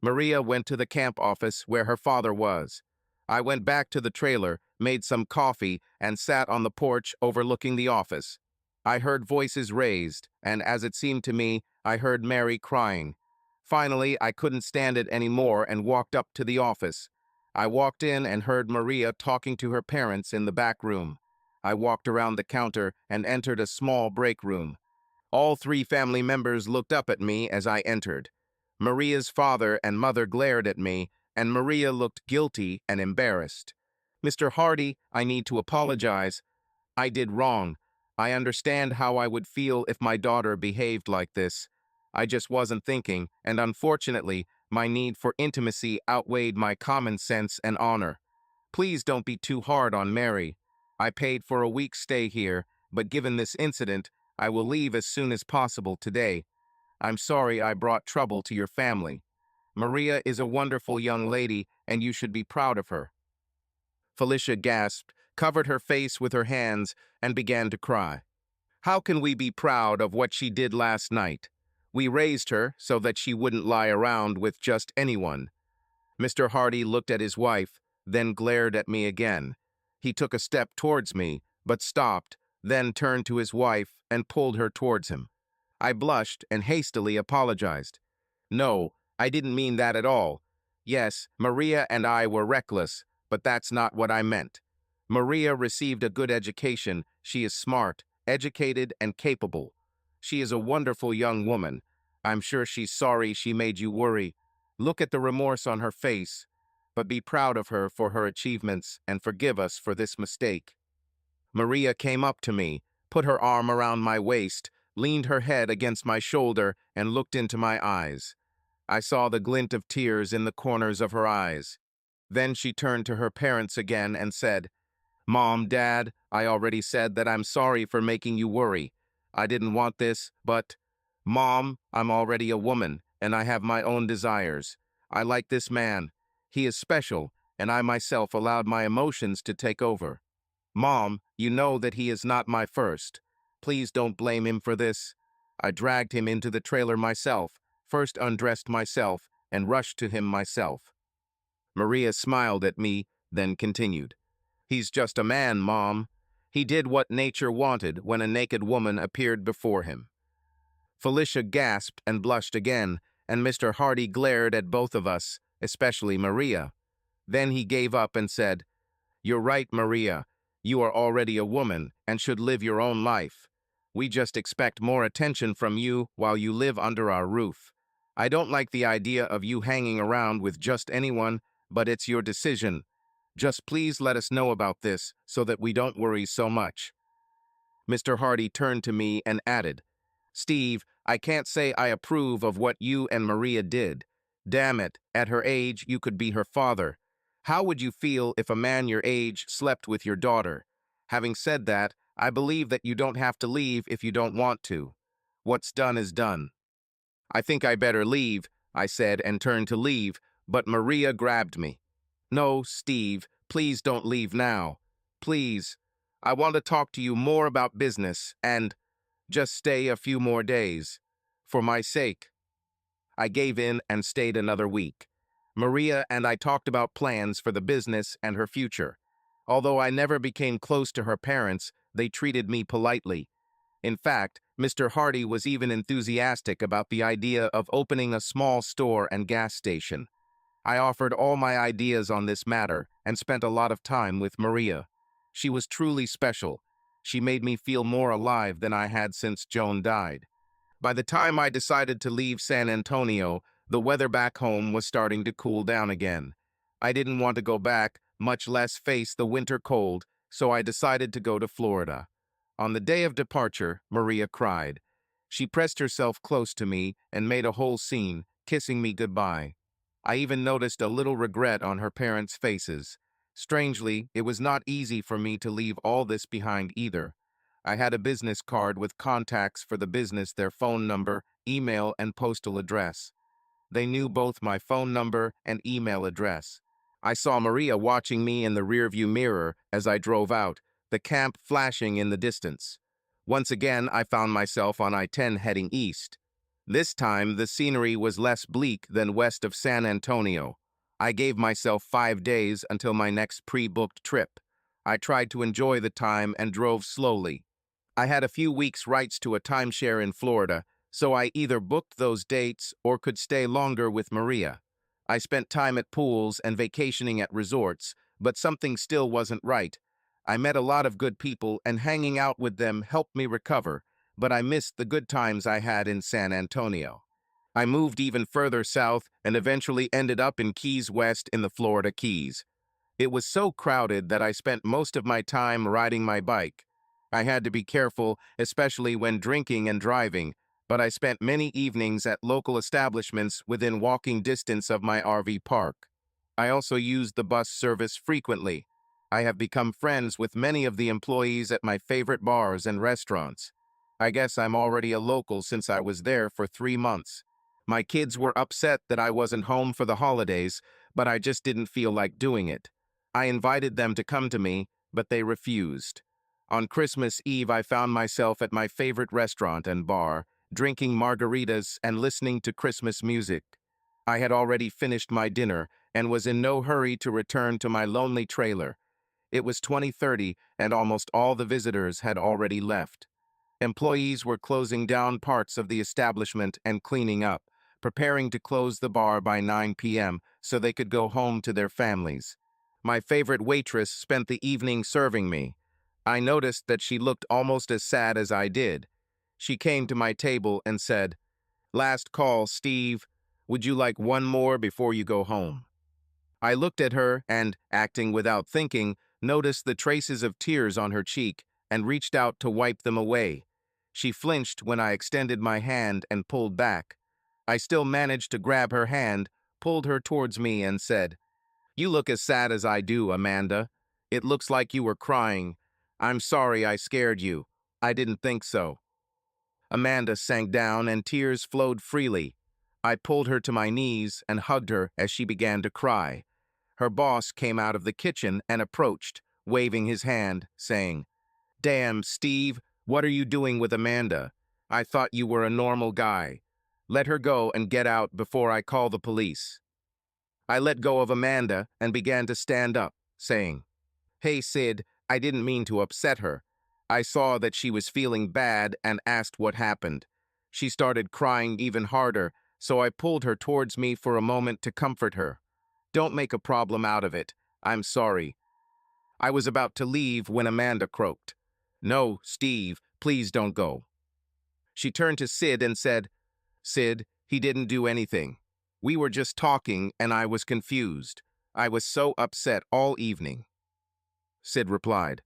Maria went to the camp office where her father was. I went back to the trailer, made some coffee, and sat on the porch overlooking the office. I heard voices raised, and as it seemed to me, I heard Mary crying. Finally, I couldn't stand it anymore and walked up to the office. I walked in and heard Maria talking to her parents in the back room. I walked around the counter and entered a small break room. All three family members looked up at me as I entered. Maria's father and mother glared at me, and Maria looked guilty and embarrassed. "Mr. Hardy, I need to apologize. I did wrong. I understand how I would feel if my daughter behaved like this. I just wasn't thinking, and unfortunately, my need for intimacy outweighed my common sense and honor. Please don't be too hard on Mary. I paid for a week's stay here, but given this incident, I will leave as soon as possible today. I'm sorry I brought trouble to your family. Maria is a wonderful young lady, and you should be proud of her." Felicia gasped, covered her face with her hands, and began to cry. "How can we be proud of what she did last night? We raised her so that she wouldn't lie around with just anyone." Mr. Hardy looked at his wife, then glared at me again. He took a step towards me, but stopped, then turned to his wife and pulled her towards him. I blushed and hastily apologized. "No, I didn't mean that at all. Yes, Maria and I were reckless, but that's not what I meant. Maria received a good education. She is smart, educated, and capable. She is a wonderful young woman. I'm sure she's sorry she made you worry. Look at the remorse on her face, but be proud of her for her achievements and forgive us for this mistake." Maria came up to me, put her arm around my waist, leaned her head against my shoulder, and looked into my eyes. I saw the glint of tears in the corners of her eyes. Then she turned to her parents again and said, "Mom, Dad, I already said that I'm sorry for making you worry. I didn't want this, but, Mom, I'm already a woman, and I have my own desires. I like this man. He is special, and I myself allowed my emotions to take over. Mom, you know that he is not my first. Please don't blame him for this." I dragged him into the trailer myself, first undressed myself, and rushed to him myself. Maria smiled at me, then continued. "He's just a man, Mom. He did what nature wanted when a naked woman appeared before him." Felicia gasped and blushed again, and Mr. Hardy glared at both of us, especially Maria. Then he gave up and said, "You're right, Maria. You are already a woman and should live your own life. We just expect more attention from you while you live under our roof. I don't like the idea of you hanging around with just anyone, but it's your decision. Just please let us know about this so that we don't worry so much." Mr. Hardy turned to me and added, "Steve, I can't say I approve of what you and Maria did. Damn it, at her age, you could be her father. How would you feel if a man your age slept with your daughter? Having said that, I believe that you don't have to leave if you don't want to. What's done is done." "I think I better leave," I said and turned to leave, but Maria grabbed me. "No, Steve, please don't leave now. Please. I want to talk to you more about business and just stay a few more days. For my sake." I gave in and stayed another week. Maria and I talked about plans for the business and her future. Although I never became close to her parents, they treated me politely. In fact, Mr. Hardy was even enthusiastic about the idea of opening a small store and gas station. I offered all my ideas on this matter and spent a lot of time with Maria. She was truly special. She made me feel more alive than I had since Joan died. By the time I decided to leave San Antonio, the weather back home was starting to cool down again. I didn't want to go back, much less face the winter cold, so I decided to go to Florida. On the day of departure, Maria cried. She pressed herself close to me and made a whole scene, kissing me goodbye. I even noticed a little regret on her parents' faces. Strangely, it was not easy for me to leave all this behind either. I had a business card with contacts for the business, their phone number, email, and postal address. They knew both my phone number and email address. I saw Maria watching me in the rearview mirror as I drove out, the camp flashing in the distance. Once again, I found myself on I-10 heading east. This time, the scenery was less bleak than west of San Antonio. I gave myself 5 days until my next pre-booked trip. I tried to enjoy the time and drove slowly. I had a few weeks' rights to a timeshare in Florida, so I either booked those dates or could stay longer with Maria. I spent time at pools and vacationing at resorts, but something still wasn't right. I met a lot of good people, and hanging out with them helped me recover, but I missed the good times I had in San Antonio. I moved even further south and eventually ended up in Keys West in the Florida Keys. It was so crowded that I spent most of my time riding my bike. I had to be careful, especially when drinking and driving, but I spent many evenings at local establishments within walking distance of my RV park. I also used the bus service frequently. I have become friends with many of the employees at my favorite bars and restaurants. I guess I'm already a local since I was there for 3 months. My kids were upset that I wasn't home for the holidays, but I just didn't feel like doing it. I invited them to come to me, but they refused. On Christmas Eve, I found myself at my favorite restaurant and bar, drinking margaritas and listening to Christmas music. I had already finished my dinner and was in no hurry to return to my lonely trailer. It was 2030 and almost all the visitors had already left. Employees were closing down parts of the establishment and cleaning up, preparing to close the bar by 9 p.m. so they could go home to their families. My favorite waitress spent the evening serving me. I noticed that she looked almost as sad as I did. She came to my table and said, "Last call, Steve. Would you like one more before you go home?" I looked at her and, acting without thinking, noticed the traces of tears on her cheek and reached out to wipe them away. She flinched when I extended my hand and pulled back. I still managed to grab her hand, pulled her towards me and said, "You look as sad as I do, Amanda. It looks like you were crying. I'm sorry I scared you. I didn't think so." Amanda sank down and tears flowed freely. I pulled her to my knees and hugged her as she began to cry. Her boss came out of the kitchen and approached, waving his hand, saying, "Damn, Steve, what are you doing with Amanda? I thought you were a normal guy. Let her go and get out before I call the police." I let go of Amanda and began to stand up, saying, "Hey, Sid, I didn't mean to upset her. I saw that she was feeling bad and asked what happened. She started crying even harder, so I pulled her towards me for a moment to comfort her. Don't make a problem out of it. I'm sorry." I was about to leave when Amanda croaked, "No, Steve, please don't go." She turned to Sid and said, "Sid, he didn't do anything. We were just talking and I was confused. I was so upset all evening." Sid replied,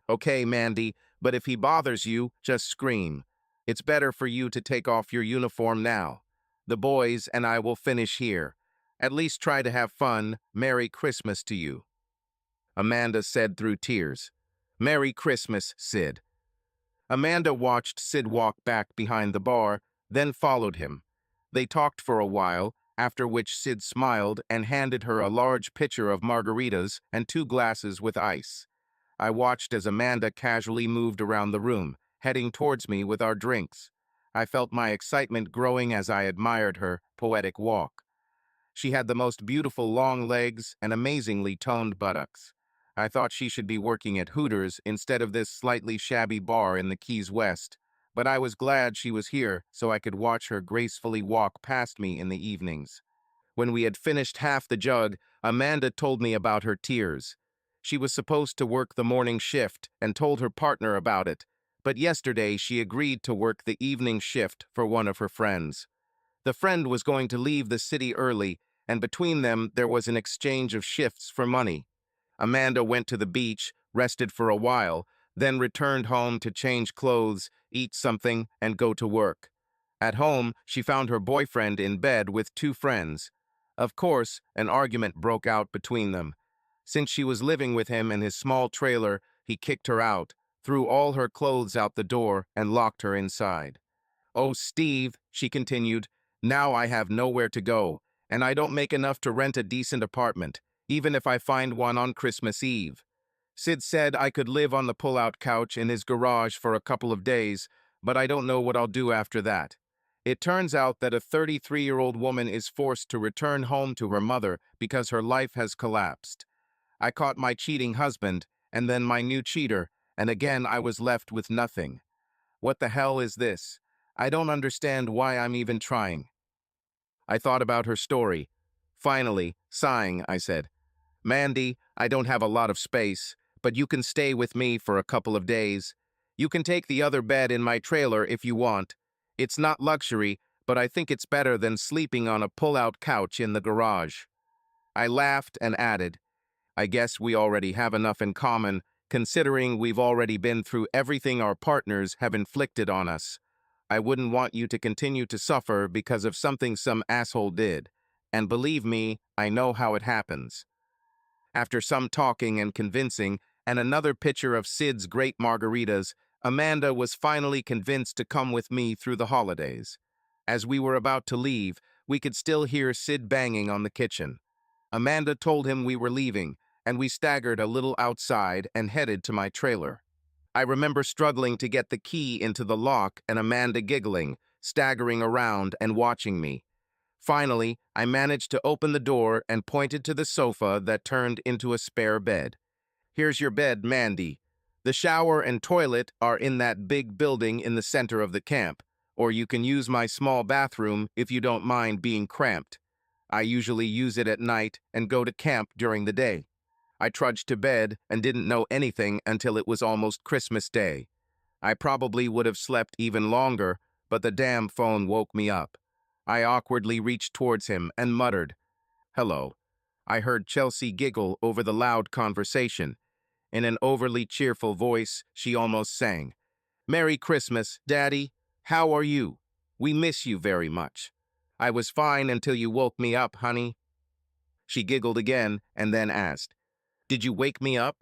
"Okay, Mandy, but if he bothers you, just scream. It's better for you to take off your uniform now. The boys and I will finish here. At least try to have fun. Merry Christmas to you." Amanda said through tears, "Merry Christmas, Sid." Amanda watched Sid walk back behind the bar, then followed him. They talked for a while, after which Sid smiled and handed her a large pitcher of margaritas and 2 glasses with ice. I watched as Amanda casually moved around the room, heading towards me with our drinks. I felt my excitement growing as I admired her poetic walk. She had the most beautiful long legs and amazingly toned buttocks. I thought she should be working at Hooters instead of this slightly shabby bar in the Keys West, but I was glad she was here so I could watch her gracefully walk past me in the evenings. When we had finished half the jug, Amanda told me about her tears. She was supposed to work the morning shift and told her partner about it, but yesterday she agreed to work the evening shift for one of her friends. The friend was going to leave the city early, and between them there was an exchange of shifts for money. Amanda went to the beach, rested for a while, then returned home to change clothes, eat something, and go to work. At home, she found her boyfriend in bed with 2 friends. Of course, an argument broke out between them. Since she was living with him in his small trailer, he kicked her out, threw all her clothes out the door, and locked her inside. "Oh, Steve," she continued, "now I have nowhere to go, and I don't make enough to rent a decent apartment, even if I find one on Christmas Eve. Sid said I could live on the pull-out couch in his garage for a couple of days, but I don't know what I'll do after that." It turns out that a 33-year-old woman is forced to return home to her mother because her life has collapsed. I caught my cheating husband, and then my new cheater, and again I was left with nothing. What the hell is this? I don't understand why I'm even trying. I thought about her story. Finally, sighing, I said, "Mandy, I don't have a lot of space, but you can stay with me for a couple of days. You can take the other bed in my trailer if you want. It's not luxury, but I think it's better than sleeping on a pull-out couch in the garage." I laughed and added, "I guess we already have enough in common, considering we've already been through everything our partners have inflicted on us. I wouldn't want you to continue to suffer because of something some asshole did. And believe me, I know how it happens." After some talking and convincing, and another pitcher of Sid's great margaritas, Amanda was finally convinced to come with me through the holidays. As we were about to leave, we could still hear Sid banging on the kitchen. Amanda told him we were leaving, and we staggered a little outside and headed to my trailer. I remember struggling to get the key into the lock and Amanda giggling, staggering around and watching me. Finally, I managed to open the door and pointed to the sofa that turned into a spare bed. "Here's your bed, Mandy. The shower and toilet are in that big building in the center of the camp, or you can use my small bathroom if you don't mind being cramped. I usually use it at night and go to camp during the day." I trudged to bed and didn't know anything until it was almost Christmas Day. I probably would have slept even longer, but the damn phone woke me up. I awkwardly reached towards him and muttered, "Hello." I heard Chelsea giggle over the loud conversation. In an overly cheerful voice, she almost sang, "Merry Christmas, Daddy. How are you? We miss you very much." "I was fine until you woke me up, honey." She giggled again and then asked, "Did you wake me up?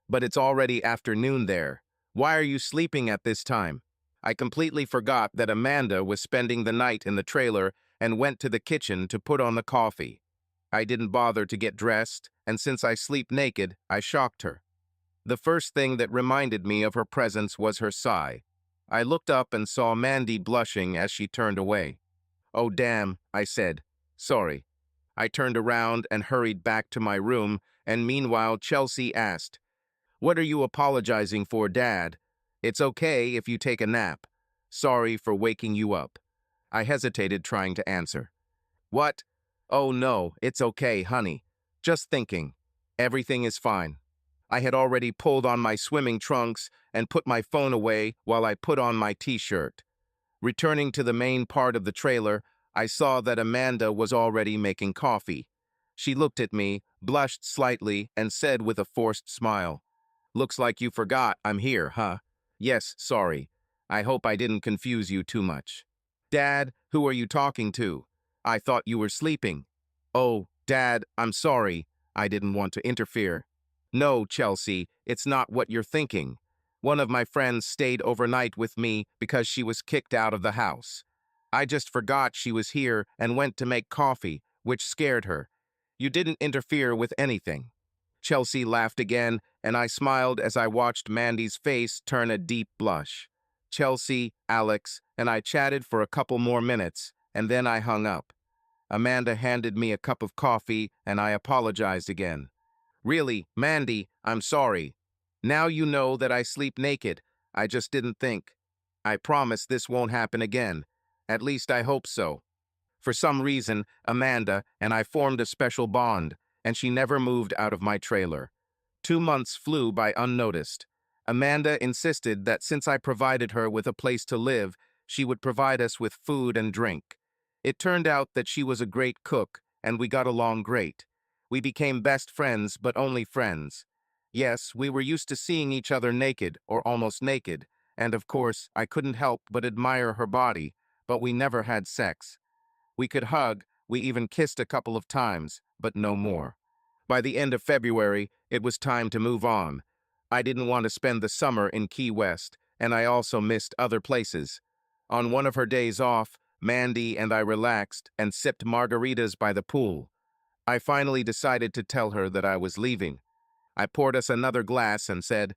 But it's already afternoon there. Why are you sleeping at this time?" I completely forgot that Amanda was spending the night in the trailer and went to the kitchen to put on the coffee. I didn't bother to get dressed, and since I sleep naked, I shocked her. The first thing that reminded me of her presence was her sigh. I looked up and saw Mandy blushing as she turned away. "Oh, damn," I said. "Sorry." I turned around and hurried back to my room, and meanwhile Chelsea asked, "What are you apologizing for, Dad? It's okay if you take a nap. Sorry for waking you up." I hesitated, trying to answer. "What? Oh no, it's okay, honey. Just thinking. Everything is fine." I had already pulled on my swimming trunks and put my phone away while I put on my t-shirt. Returning to the main part of the trailer, I saw that Amanda was already making coffee. She looked at me, blushed slightly, and said with a forced smile, "Looks like you forgot I'm here, huh?" "Yes, sorry. I hope I didn't confuse you too much." "Dad, who are you talking to? I thought you were sleeping." "Oh, Dad, I'm sorry." I didn't want to interfere. "No, Chelsea, it's not what you're thinking. One of my friends stayed overnight with me because she was kicked out of the house. I just forgot she was here and went to make coffee, which scared her. You didn't interfere with anything." Chelsea laughed again, and I smiled as I watched Mandy's face turn a deep blush. Chelsea, Alex, and I chatted for a couple more minutes, and then I hung up. Amanda handed me a cup of coffee, and I apologized again. "Really, Mandy, I'm sorry. Now you know that I sleep naked. I just didn't think. I promise this won't happen again. At least I hope so." For some reason, Amanda and I formed a special bond, and she never moved out of my trailer. 2 months flew by unnoticed. Amanda insisted that since I provided her with a place to live, she would provide us with food and drink. It turned out that she was a great cook, and we got along great. We became best friends, but only friends. Yes, we were used to seeing each other naked, or almost naked, and of course, I couldn't help but admire her body, but we never had sex. We could hug, we even kissed a couple of times, but no more. By the end of February, it was time to move on. I didn't want to spend the summer in Key West, and I also missed other places. On one of her days off, Mandy and I relaxed and sipped margaritas by the pool. I finally decided to tell her that I was leaving. I poured us another glass and said,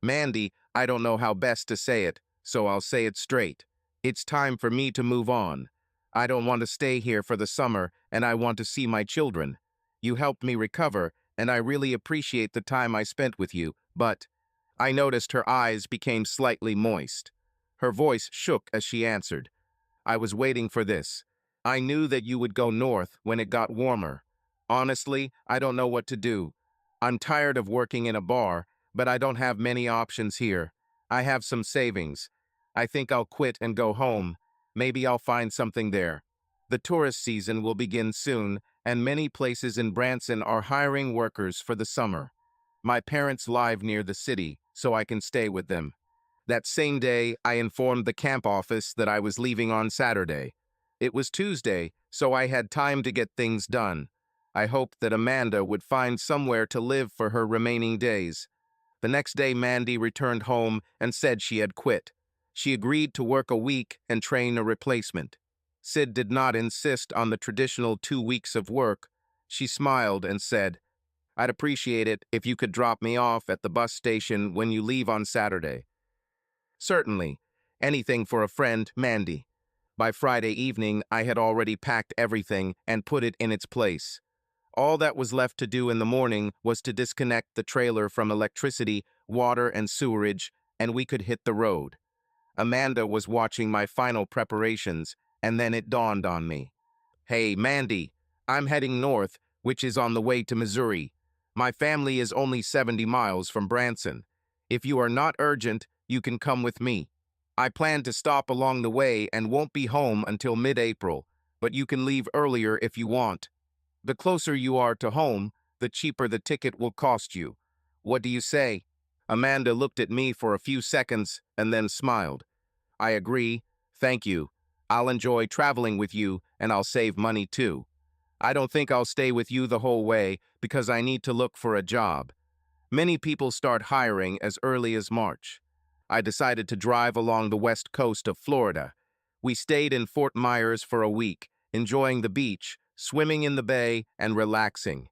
"Mandy, I don't know how best to say it, so I'll say it straight. It's time for me to move on. I don't want to stay here for the summer, and I want to see my children. You helped me recover, and I really appreciate the time I spent with you, but—" I noticed her eyes became slightly moist. Her voice shook as she answered, "I was waiting for this. I knew that you would go north when it got warmer. Honestly, I don't know what to do. I'm tired of working in a bar, but I don't have many options here. I have some savings. I think I'll quit and go home. Maybe I'll find something there. The tourist season will begin soon, and many places in Branson are hiring workers for the summer. My parents live near the city, so I can stay with them." That same day, I informed the camp office that I was leaving on Saturday. It was Tuesday, so I had time to get things done. I hoped that Amanda would find somewhere to live for her remaining days. The next day, Mandy returned home and said she had quit. She agreed to work a week and train a replacement. Sid did not insist on the traditional 2 weeks of work. She smiled and said, "I'd appreciate it if you could drop me off at the bus station when you leave on Saturday." Certainly. Anything for a friend, Mandy. By Friday evening, I had already packed everything and put it in its place. All that was left to do in the morning was to disconnect the trailer from electricity, water, and sewerage, and we could hit the road. Amanda was watching my final preparations, and then it dawned on me. "Hey, Mandy, I'm heading north, which is on the way to Missouri. My family is only 70 miles from Branson. If you are not urgent, you can come with me. I plan to stop along the way and won't be home until mid-April, but you can leave earlier if you want. The closer you are to home, the cheaper the ticket will cost you. What do you say?" Amanda looked at me for a few seconds and then smiled. "I agree. Thank you. I'll enjoy traveling with you, and I'll save money too. I don't think I'll stay with you the whole way because I need to look for a job. Many people start hiring as early as March." I decided to drive along the west coast of Florida. We stayed in Fort Myers for a week, enjoying the beach, swimming in the bay, and relaxing.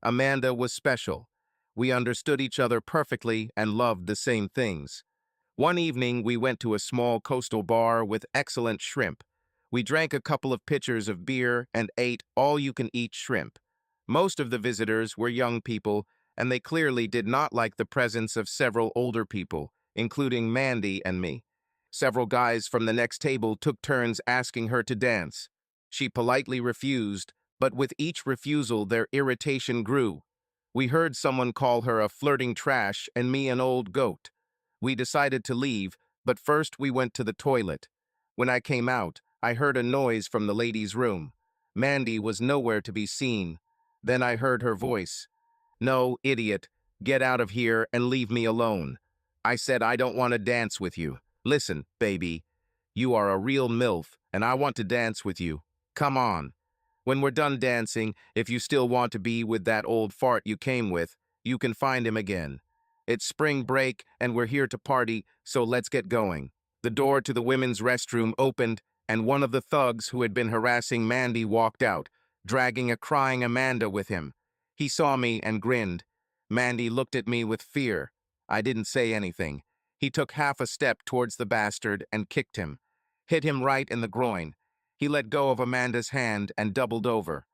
Amanda was special. We understood each other perfectly and loved the same things. One evening, we went to a small coastal bar with excellent shrimp. We drank a couple of pitchers of beer and ate all-you-can-eat shrimp. Most of the visitors were young people, and they clearly did not like the presence of several older people, including Mandy and me. Several guys from the next table took turns asking her to dance. She politely refused, but with each refusal their irritation grew. We heard someone call her a flirting trash and me an old goat. We decided to leave, but first we went to the toilet. When I came out, I heard a noise from the ladies' room. Mandy was nowhere to be seen. Then I heard her voice. "No, idiot, get out of here and leave me alone." I said, "I don't want to dance with you. Listen, baby, you are a real MILF, and I want to dance with you. Come on. When we're done dancing, if you still want to be with that old fart you came with, you can find him again. It's spring break, and we're here to party, so let's get going." The door to the women's restroom opened, and one of the thugs who had been harassing Mandy walked out, dragging a crying Amanda with him. He saw me and grinned. Mandy looked at me with fear. I didn't say anything. He took half a step towards the bastard and kicked him. Hit him right in the groin. He let go of Amanda's hand and doubled over.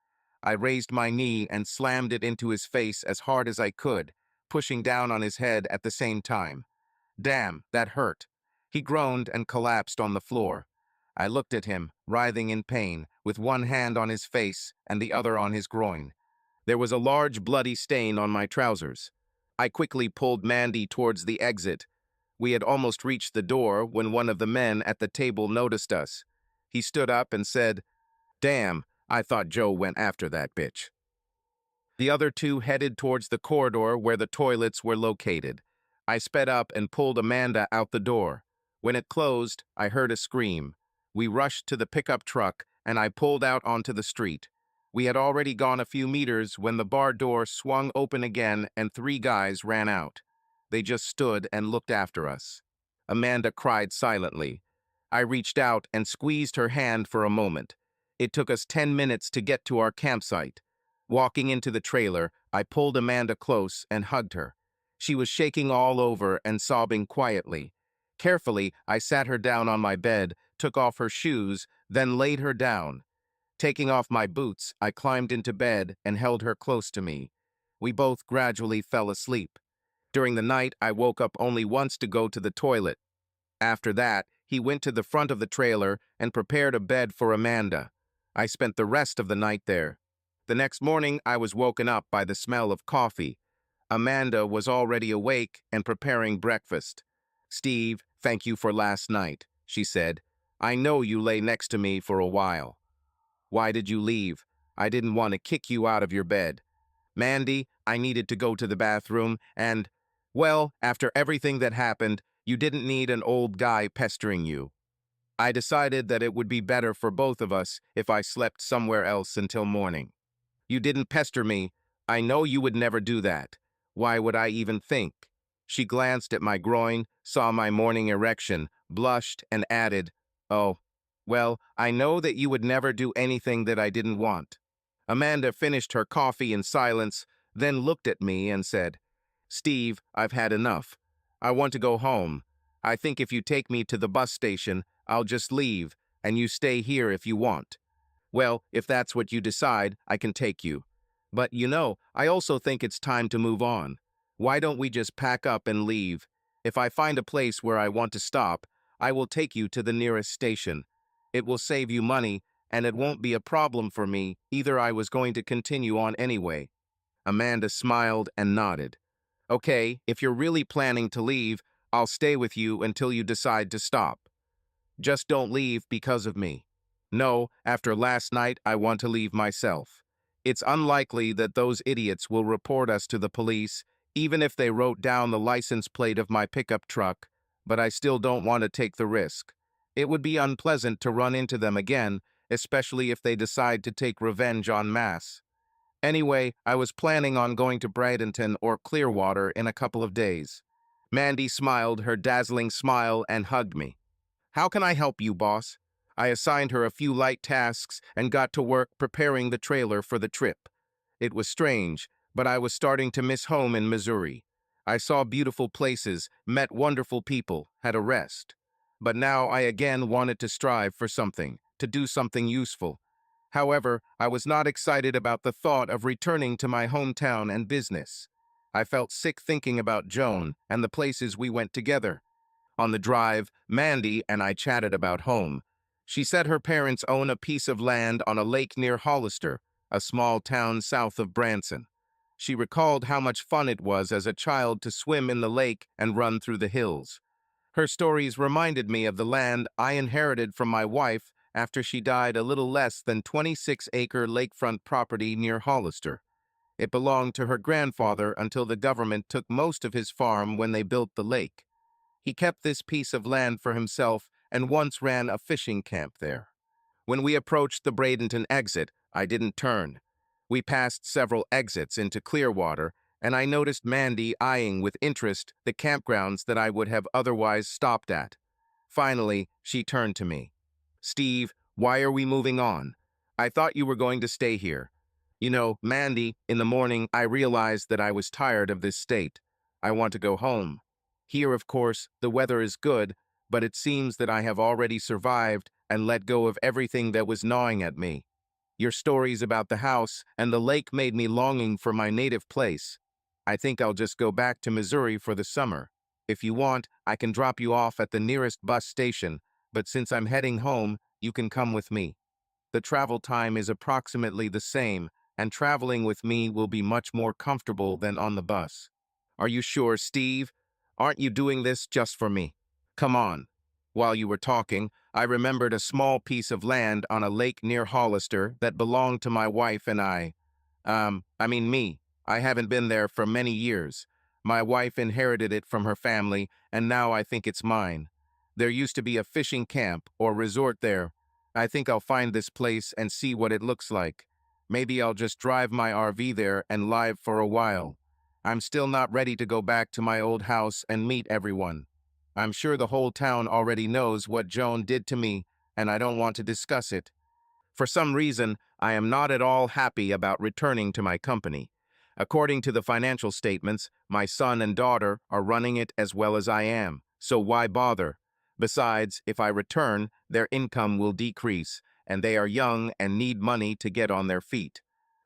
I raised my knee and slammed it into his face as hard as I could, pushing down on his head at the same time. Damn, that hurt. He groaned and collapsed on the floor. I looked at him, writhing in pain, with one hand on his face and the other on his groin. There was a large bloody stain on my trousers. I quickly pulled Mandy towards the exit. We had almost reached the door when one of the men at the table noticed us. He stood up and said, "Damn, I thought Joe went after that bitch." The other two headed towards the corridor where the toilets were located. I sped up and pulled Amanda out the door. When it closed, I heard a scream. We rushed to the pickup truck, and I pulled out onto the street. We had already gone a few meters when the bar door swung open again and 3 guys ran out. They just stood and looked after us. Amanda cried silently. I reached out and squeezed her hand for a moment. It took us 10 minutes to get to our campsite. Walking into the trailer, I pulled Amanda close and hugged her. She was shaking all over and sobbing quietly. Carefully, I sat her down on my bed, took off her shoes, then laid her down. Taking off my boots, I climbed into bed and held her close to me. We both gradually fell asleep. During the night, I woke up only once to go to the toilet. After that, he went to the front of the trailer and prepared a bed for Amanda. I spent the rest of the night there. The next morning, I was woken up by the smell of coffee. Amanda was already awake and preparing breakfast. "Steve, thank you for last night," she said. "I know you lay next to me for a while." "Why did you leave? I didn't want to kick you out of your bed." "Mandy, I needed to go to the bathroom and, well, after everything that happened, you didn't need an old guy pestering you. I decided that it would be better for both of us if I slept somewhere else until morning." "You didn't pester me. I know you would never do that. Why would I even think?" She glanced at my groin, saw my morning erection, blushed, and added, "Oh, well, I know that you would never do anything that I didn't want." Amanda finished her coffee in silence, then looked at me and said, "Steve, I've had enough. I want to go home. I think if you take me to the bus station, I'll just leave, and you stay here if you want." "Well, if that's what you decide, I can take you. But I also think it's time to move on. Why don't we just pack up and leave? If I find a place where I want to stop, I will take you to the nearest station. It will save you money, and it won't be a problem for me. Either I was going to continue on anyway." Amanda smiled and nodded. "Okay, if you're really planning to leave, I'll stay with you until you decide to stop. Just don't leave because of me." "No, after last night, I want to leave myself. It's unlikely that those idiots will report us to the police, even if they wrote down the license plate of my pickup truck, but I still don't want to take the risk. It would be unpleasant to run into them again, especially if they decide to take revenge en masse. Anyway, I was planning on going to Bradenton or Clearwater in a couple of days." Mandy smiled her dazzling smile and hugged me. "How can I help you, boss?" I assigned her a few light tasks and got to work preparing the trailer for the trip. It was strange, but I was starting to miss home in Missouri. I saw beautiful places, met wonderful people, had a rest. But now I again wanted to strive for something, to do something useful. However, I was not excited about the thought of returning to my hometown and business. I felt sick thinking about Joan and the places we went together. On the drive, Mandy and I chatted about home. She said her parents own a piece of land on a lake near Hollister, a small town south of Branson. She recalled how much fun it was as a child to swim in the lake and run through the hills. Her stories reminded me of the land I inherited from my wife after she died, a little less than 26-acre lakefront property near Hollister. It belonged to her grandfather until the government took most of his farm when they built the lake. He kept this piece of land for himself and once ran a fishing camp there. When we approached the Bradenton exit, I didn't turn. We passed several exits into Clearwater, and I noticed Mandy eyeing with interest the campgrounds that I would have otherwise stopped at. Finally, she turned to me. "Steve, why are we moving on? I thought you were going to stay here." Mandy, in the morning I realized that I was tired of this state. I want to go home. Here, of course, the weather is good, but it seems that I have already survived and let go of everything that was gnawing at me. Your stories about the house and the lake made me longing for my native place. I think I'll just go back to Missouri for the summer. If you want, I can drop you off at the nearest bus station, but since I'm heading home, you can come with me. The travel time is approximately the same, and traveling with me will be much more comfortable than on the bus. Are you sure, Steve? Aren't you doing this just for me? Come on." While you were talking, I remembered a small piece of land on a lake near Hollister that belonged to my wife and I. Me. I haven't been there for many years. My wife inherited it from her family, and now I think it's mine. There used to be a fishing camp or resort there. I think I'll find this place and see what it looks like. Maybe I'll just drive my RV there and live for a while. I'm still not ready to go back to my old house and meet everyone. I'm sure the whole town already knows what Joan did to me, and I don't want to discuss it. For some reason, I am not at all happy about returning to my company. According to the financial statements, my son and daughter are running it as well as I am, so why bother? Besides, if I return, their income will decrease, and they are young and need money to get on their feet.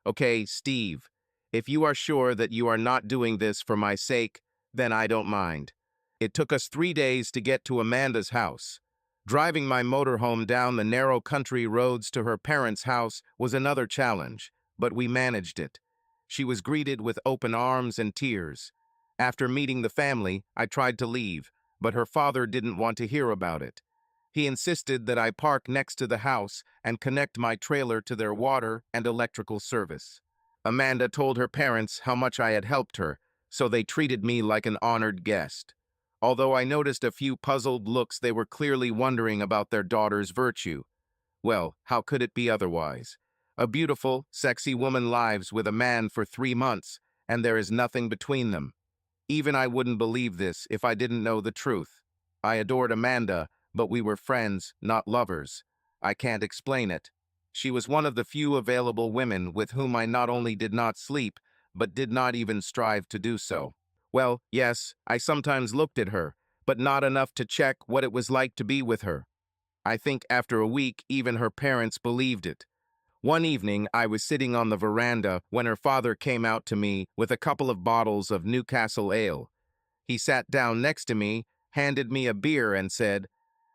Okay, Steve, if you are sure that you are not doing this for my sake, then I don't mind. It took us 3 days to get to Amanda's house. Driving my motorhome down the narrow country roads to her parents' house was another challenge, but we managed it. She was greeted with open arms and tears. After meeting the family, I tried to leave, but her father didn't want to hear about it. He insisted that I park next to the house and connect my trailer to their water and electrical service. Amanda told her parents how much I had helped her, so they treated me like an honored guest. Although I noticed a few puzzled looks, they were clearly wondering about their daughter's virtue. Well, how could it be otherwise? A beautiful, sexy woman lives with a man for 3 months, and there is nothing between them. Even I wouldn't believe this if I didn't know the truth. I adored Amanda, but we were friends, not lovers. I can't explain it. She was one of the few available women with whom I not only did not sleep, but did not even strive to do so. Well, yes, I sometimes looked at her, but not enough to check what it was like to be with her. I think after a week, even her parents believed it. One evening, I was sitting on the veranda when her father came out to me with a couple of bottles of Newcastle ale. He sat down next to me, handed me a beer, and said,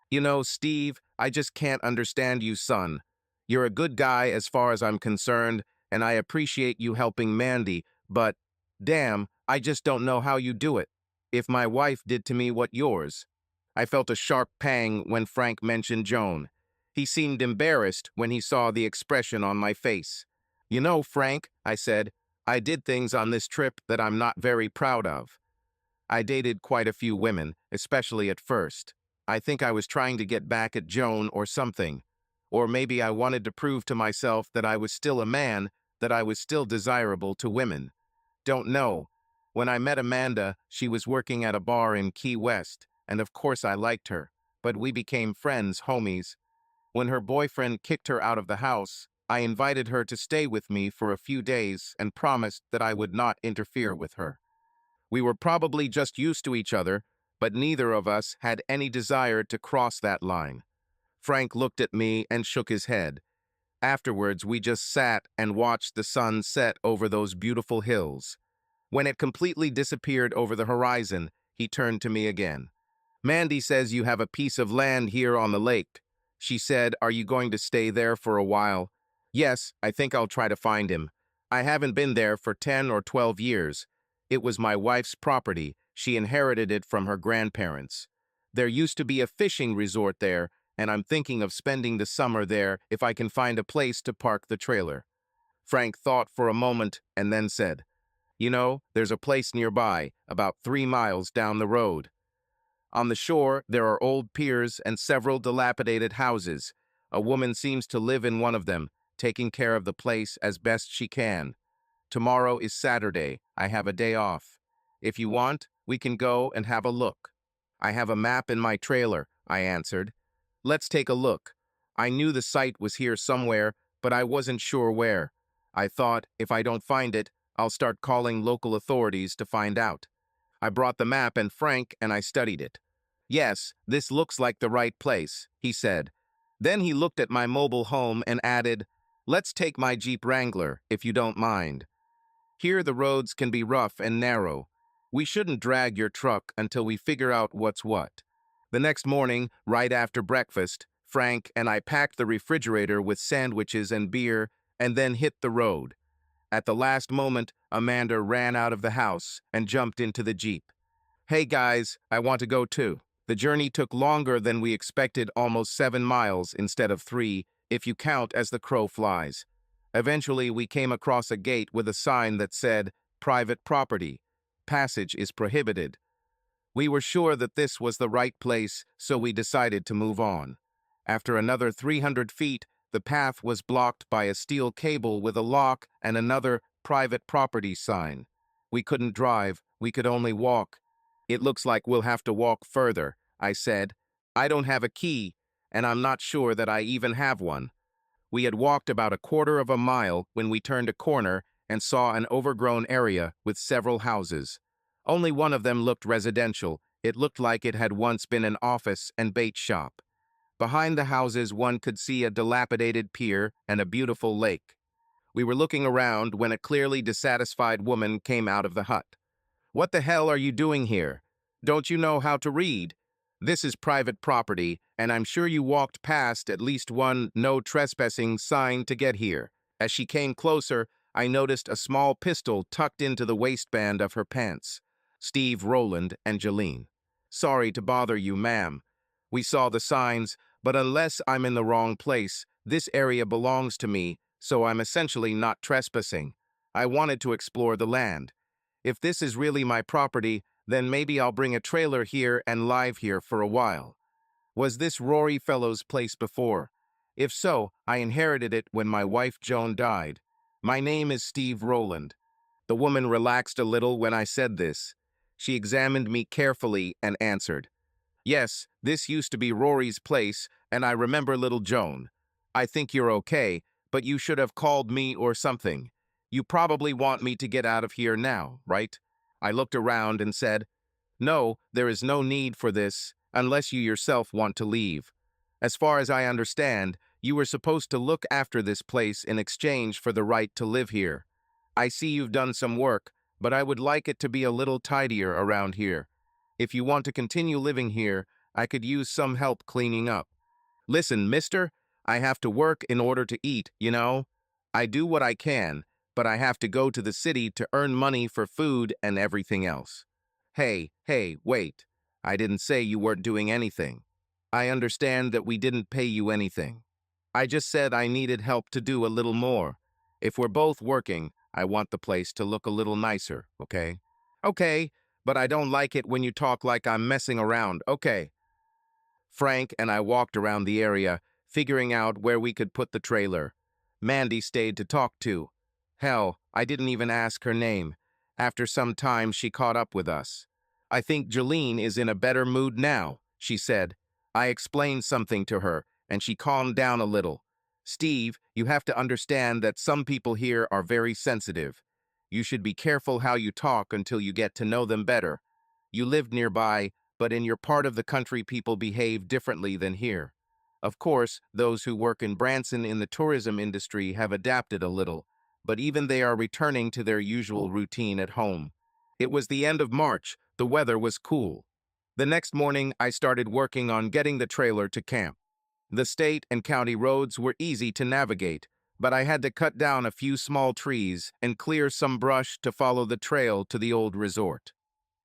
"You know, Steve, I just can't understand you, son. You're a good guy as far as I'm concerned, and I appreciate you helping Mandy, but, damn, I just don't know how you do it. If my wife did to me what yours." I felt a sharp pang when Frank mentioned Joan. He seemed embarrassed when he saw the expression on my face. "You know, Frank," I said, "I did things on this trip that I'm not very proud of. I dated quite a few women, especially at first. I think I was trying to get back at Joan or something. Or maybe I wanted to prove to myself that I was still a man, that I was still desirable to women. Don't know. When I met Amanda, she was working at a bar in Key West, and of course I liked her. But we became friends, homies. When her boyfriend kicked her out of the house, I invited her to stay with me for a few days and promised that I would not interfere with her. We were probably just used to each other, but neither of us had any desire to cross that line." Frank looked at me and shook his head. Afterwards, we just sat and watched the sun set over those beautiful hills. When it completely disappeared over the horizon, he turned to me again. "Mandy says you have a piece of land here on the lake." She said, "Are you going to stay there for a while?" "Yes, I think I'll try to find him. I haven't been there for 10 or 12 years. It was my wife's property. She inherited it from her grandparents. There used to be a fishing resort there, and I'm thinking of spending the summer there if I can find a place to park the trailer." Frank thought for a moment and then said, "You know, there's a place nearby, about 3 miles down the road. On the shore, there are old piers and several dilapidated houses. A woman seems to live in one of them, taking care of the place as best she can. Tomorrow is Saturday. I have a day off. If you want, we can go and have a look." "I have a map in my trailer," I answered. "Let's take a look." I knew the site was here somewhere, but I wasn't sure where. I thought, if I don't find it, I'll start calling local authorities to find out. I brought the map and Frank and I studied it. "Yes, this looks like the right place," he said. Then he looked at my mobile home and added, "Let's take my Jeep Wrangler, if you don't mind. Here the roads can be rough and narrow. We shouldn't drag your truck until we figure out what's what." The next morning, right after breakfast, Frank and I packed the refrigerator with sandwiches and beer and then hit the road. At the last moment, Amanda ran out of the house and jumped into the Jeep. "Hey guys, I want to go too." The journey took longer than we expected, almost 7 miles instead of 3, if you count as the crow flies. Eventually, we came across a gate with a sign that said, "Private property. Passage is prohibited." We were sure that this was the right place, so we decided to move on. After another 300 feet, the path was blocked by a steel cable with a lock and another "private property" sign. We couldn't drive, we could only walk. "It looks like we'll have to walk further," I said. "I don't have a key, and I'm not sure that I even have one." We had walked about a quarter of a mile when we turned a corner and saw an overgrown area with several houses. Only one of them looked residential. It looked like it had once been an office and bait shop. Behind the houses, one could see a dilapidated pier and a beautiful lake. We were looking around when a clearly dissatisfied woman came out of the hut. "What the hell are you doing here? Don't you know how to read? This is private property, and I'm sure you walked past at least one 'no trespassing' sign to get here." As she came closer, I noticed a small pistol tucked into the waistband of her pants. "Steve Rowland and Jolene. Sorry to bother you, ma'am. We saw the signs, but unless I'm in the wrong place, this area belongs to me, so I'm essentially not trespassing. I wanted to explore the land. If this is really my property, then maybe I'll bring a trailer here and live here for a while. Was this Rory fellow's place before? If so, I inherited it when my wife Joan died. My name is Steve Rowland." The woman relaxed a little when I said this. She examined me carefully and answered, "Yes, this used to be Rory's place, and I remember little Joan. I think you're okay, but you should have called me or something. You probably want me to get out of here now, right?" I looked around and said, "No, there is no need for this, unless you yourself want to leave. As far as I understand, you were supposed to look after this place in exchange for the right to live here. I see you've done some work, but I would like it to be a little tidier around here. If you want to continue living here, I could use some help cleaning up. Listen, mister, I have to work in order to eat, you know? I do what I can, but I have to go to the city to earn money for food and everything else." Hey, wait. I didn't say you weren't doing anything. I understand that we didn't pay you anything. I just said I needed help to do a little more. If we're both working, I want the place to look a little nicer, okay? Okay, but I don't like it when you talk like I'm messing around, okay? Frank and I walked around the area, figuring out where we could put the trailer. Mandy stayed to talk to. Hell, I didn't even ask her name. After some time, she caught up with us. "I think Jolene is in a better mood now," she said. I explained something to her, and she calmed down a little. "Steve, you have to understand that some people here are very sensitive. You should be careful how you talk until you get to know them better. You lived nearby, but in your part of the country people behave differently than here. Of course, those who work in Branson in the tourism industry have adapted a little, but even they are returning to their usual routine at home." It was the end of March. The weather was cool. The next morning, I started working on getting the trailer to camp. The state and county roads were easy to navigate, but I had to cut down a few small trees and clear some brush to follow the trail to the old resort.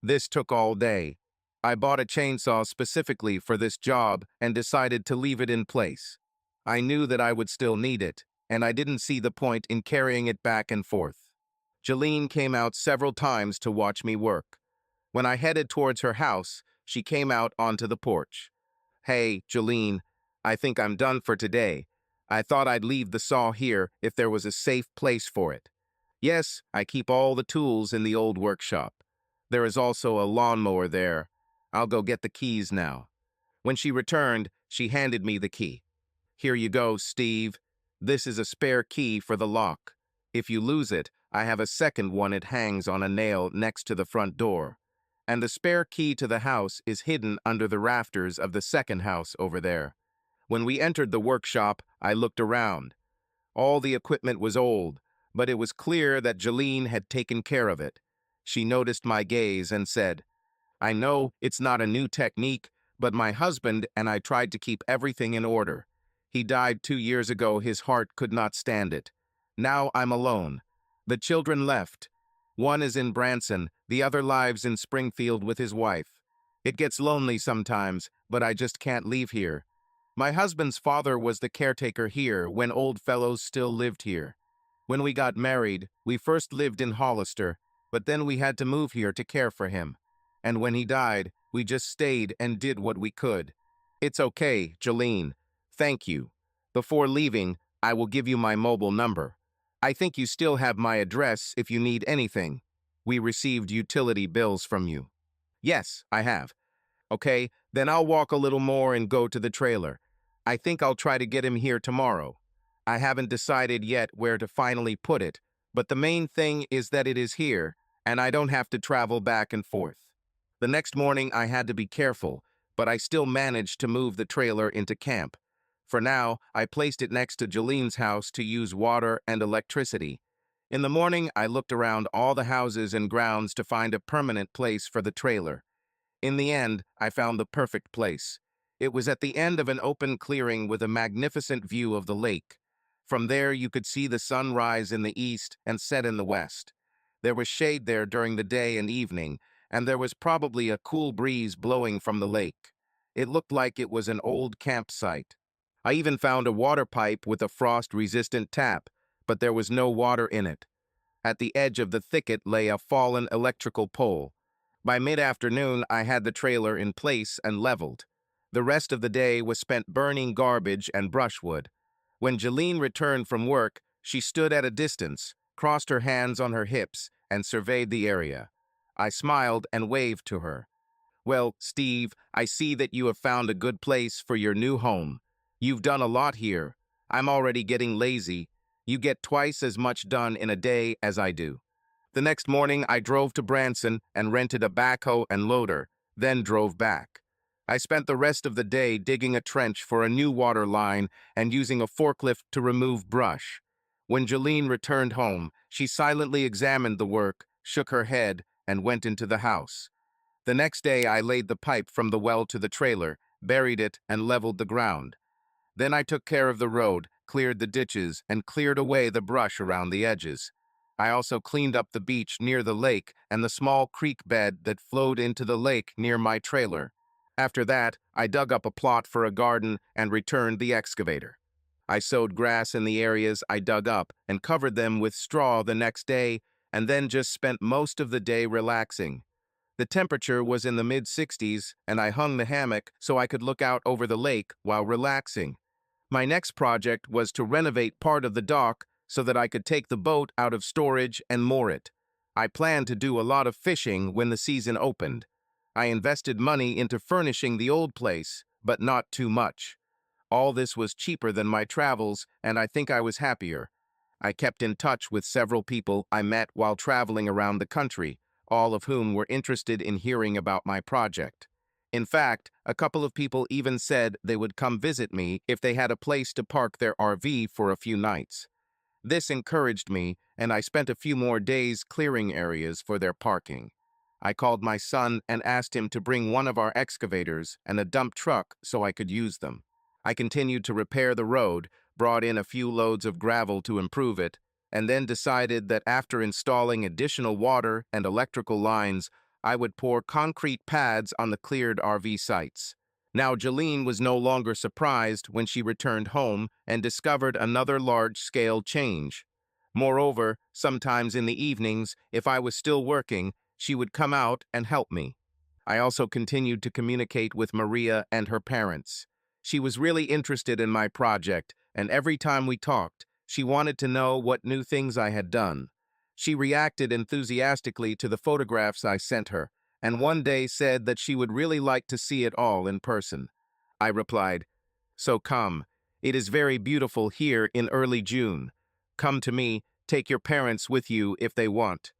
This took all day. I bought a chainsaw specifically for this job and decided to leave it in place. I knew that I would still need it, and I didn't see the point in carrying it back and forth. Jolene came out several times to watch me work. When I headed towards her house, she came out onto the porch. "Hey, Jolene, I think I'm done for today. I thought I'd leave the saw here if there was a safe place for it. Yes, I keep all the tools in the old workshop. There is also a lawnmower there. I'll go get the keys now." When she returned, she handed me the key. "Here you go, Steve. This is a spare key for the lock. If you lose it, I have a second one. It hangs on a nail next to the front door. And the spare key to the house is hidden under the rafters of the second house over there." When we entered the workshop, I looked around. All the equipment was old, but it was clear that Jolene had taken care of it. She noticed my gaze and said, "I know it's not a new technique, but my husband and I tried to keep everything in order. He died 2 years ago. His heart could not stand it. Now I'm alone. The children left. One is in Branson, the other lives in Springfield with his wife. It gets lonely sometimes, but I just can't leave here. My husband's father was the caretaker here when old fellows still lived here. When we got married, we first lived in Hollister, but then we had to move here to care for him. And when he died, we just stayed and did what we could. It's okay, Jolene. Thank you. Before leaving, I will give you my mobile number. I think you still have my address if you need anything. We received utility bills from you." "Yes, I have." "Okay, then I'll walk a little more and go to the trailer. I think I'll try to get him here tomorrow. I haven't decided yet where to finally put it, but the main thing is that it is here, and I don't have to travel back and forth." The next morning I had to be careful, but I still managed to move the trailer into camp. For now, I placed it next to Jolene's house to use water and electricity. In the morning, I looked around all the houses and grounds to find a permanent place for the trailer. In the end, I found the perfect place. It was at the end of an open clearing with a magnificent view of the lake. From there, you could see the sun rise in the east and set in the west. There was shade there during the day and evening, and there was probably a cool breeze blowing from the lake. It looked like it was an old campsite. I even found a water pipe with a frost-resistant tap, but there was no water in it. At the edge of the thicket lay a fallen electrical pole. By mid-afternoon, I had the trailer in place and leveled. The rest of the day was spent burning garbage and brushwood. When Jolene returned from work, she stood at a distance, crossed her hands on her hips, and surveyed the area. I smiled and waved to her. "Well, Steve, I see that you have found a good place for your new home. You've done a lot here. I'm already getting lazy. You get twice as much done in a day as I do." The next morning, I drove to Branson and rented a backhoe and loader, then drove back. I spent the rest of the day digging a trench for a new water line and using a forklift to remove brush. When Jolene returned home, she silently examined the work, shook her head, and went into the house. The next day, I laid the pipe from the well to the trailer, buried it, and leveled the ground. Then I took care of the road, cleared the ditches, and cleared away the brush around the edges. I also cleaned up the beach near the lake and the small creek bed that flowed into the lake near my trailer. After that, I dug up a plot for a garden and returned the excavator. I sowed grass in the areas I dug up and covered them with straw the next day, and then just spent most of the day relaxing. The temperature was in the mid-60s, and I hung the hammock so I could look out over the lake while relaxing. My next project was to renovate part of the dock so that I could take the boat out of storage and moor it. I planned to do a lot of fishing when the season opened. I invested money into furnishing the old place, but not too much. All this was cheaper than my travels, and I think I was happier. I kept in touch with several people I met while traveling around the country, all of whom were interested in hearing about my project. In fact, a couple of people even said they would come visit me if they had a place to park their RV for a few nights. This encouraged me, and I spent a few more days clearing areas for their parking. I called my son and asked him to bring one of our excavators and a dump truck so I could use them. I continued to repair the road, brought in a few loads of gravel to improve it, and then decided that after installing additional water and electrical lines, I would pour concrete pads on the cleared RV sites. Now, Jolene was no longer surprised when she returned home and discovered another large-scale change. Moreover, sometimes in the evenings, if I was still working, she would come out and help me. I also continued to communicate with Maria and her parents. She was really interested in my project, and every time we talked, she wanted to know what new things I had done. She reacted enthusiastically to the photographs I sent her, and one day said that she would really like to see it all in person. I replied, "So come. It is very beautiful here in early June. Come to me, take your parents with you if they want.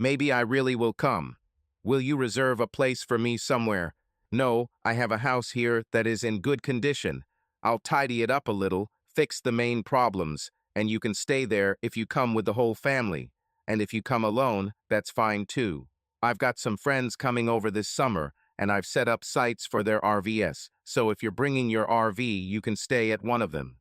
Maybe I really will come. Will you reserve a place for me somewhere? No, I have a house here that is in good condition. I'll tidy it up a little, fix the main problems, and you can stay there if you come with the whole family. And if you come alone, that's fine too. I've got some friends coming over this summer, and I've set up sites for their RVs, so if you're bringing your RV, you can stay at one of them."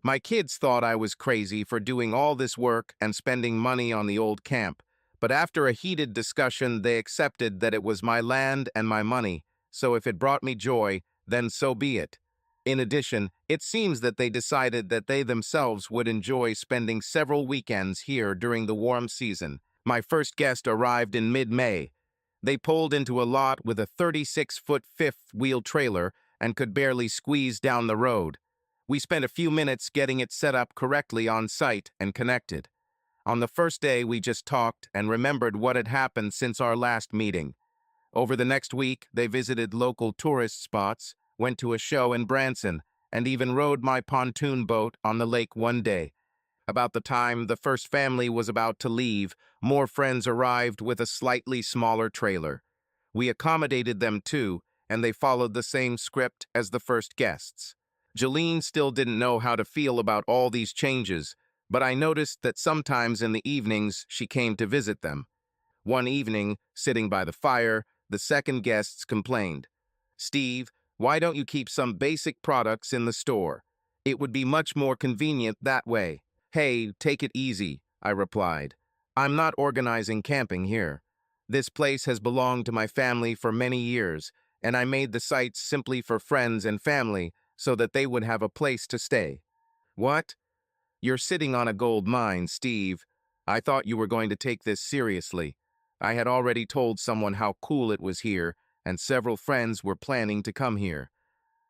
My kids thought I was crazy for doing all this work and spending money on the old camp, but after a heated discussion, they accepted that it was my land and my money, so if it brought me joy, then so be it. In addition, it seems that they decided that they themselves would enjoy spending several weekends here during the warm season. My first guest arrived in mid-May. They pulled into a lot with a 36-foot fifth-wheel trailer and could barely squeeze down the road. We spent a few minutes getting it set up correctly on site and connected. On the first day, we just talked and remembered what had happened since our last meeting. Over the next week, they visited local tourist spots, went to a show in Branson, and even rode my pontoon boat on the lake one day. About the time the first family was about to leave, more friends arrived with a slightly smaller trailer. We accommodated them too, and they followed the same script as the first guests. Jolene still didn't know how to feel about all these changes, but I noticed that sometimes in the evenings she came to visit them. One evening, sitting by the fire, the second guests complained, "Steve, why don't you keep some basic products in the store? It would be much more convenient that way." "Hey, take it easy," I replied. "I'm not organizing camping here. This place has belonged to my family for many years, and I made the sites simply for friends and family so that they would have a place to stay." "What? You're sitting on a gold mine, Steve. I thought you were going to take this seriously. I had already told someone how cool it was here, and several friends were planning to come here.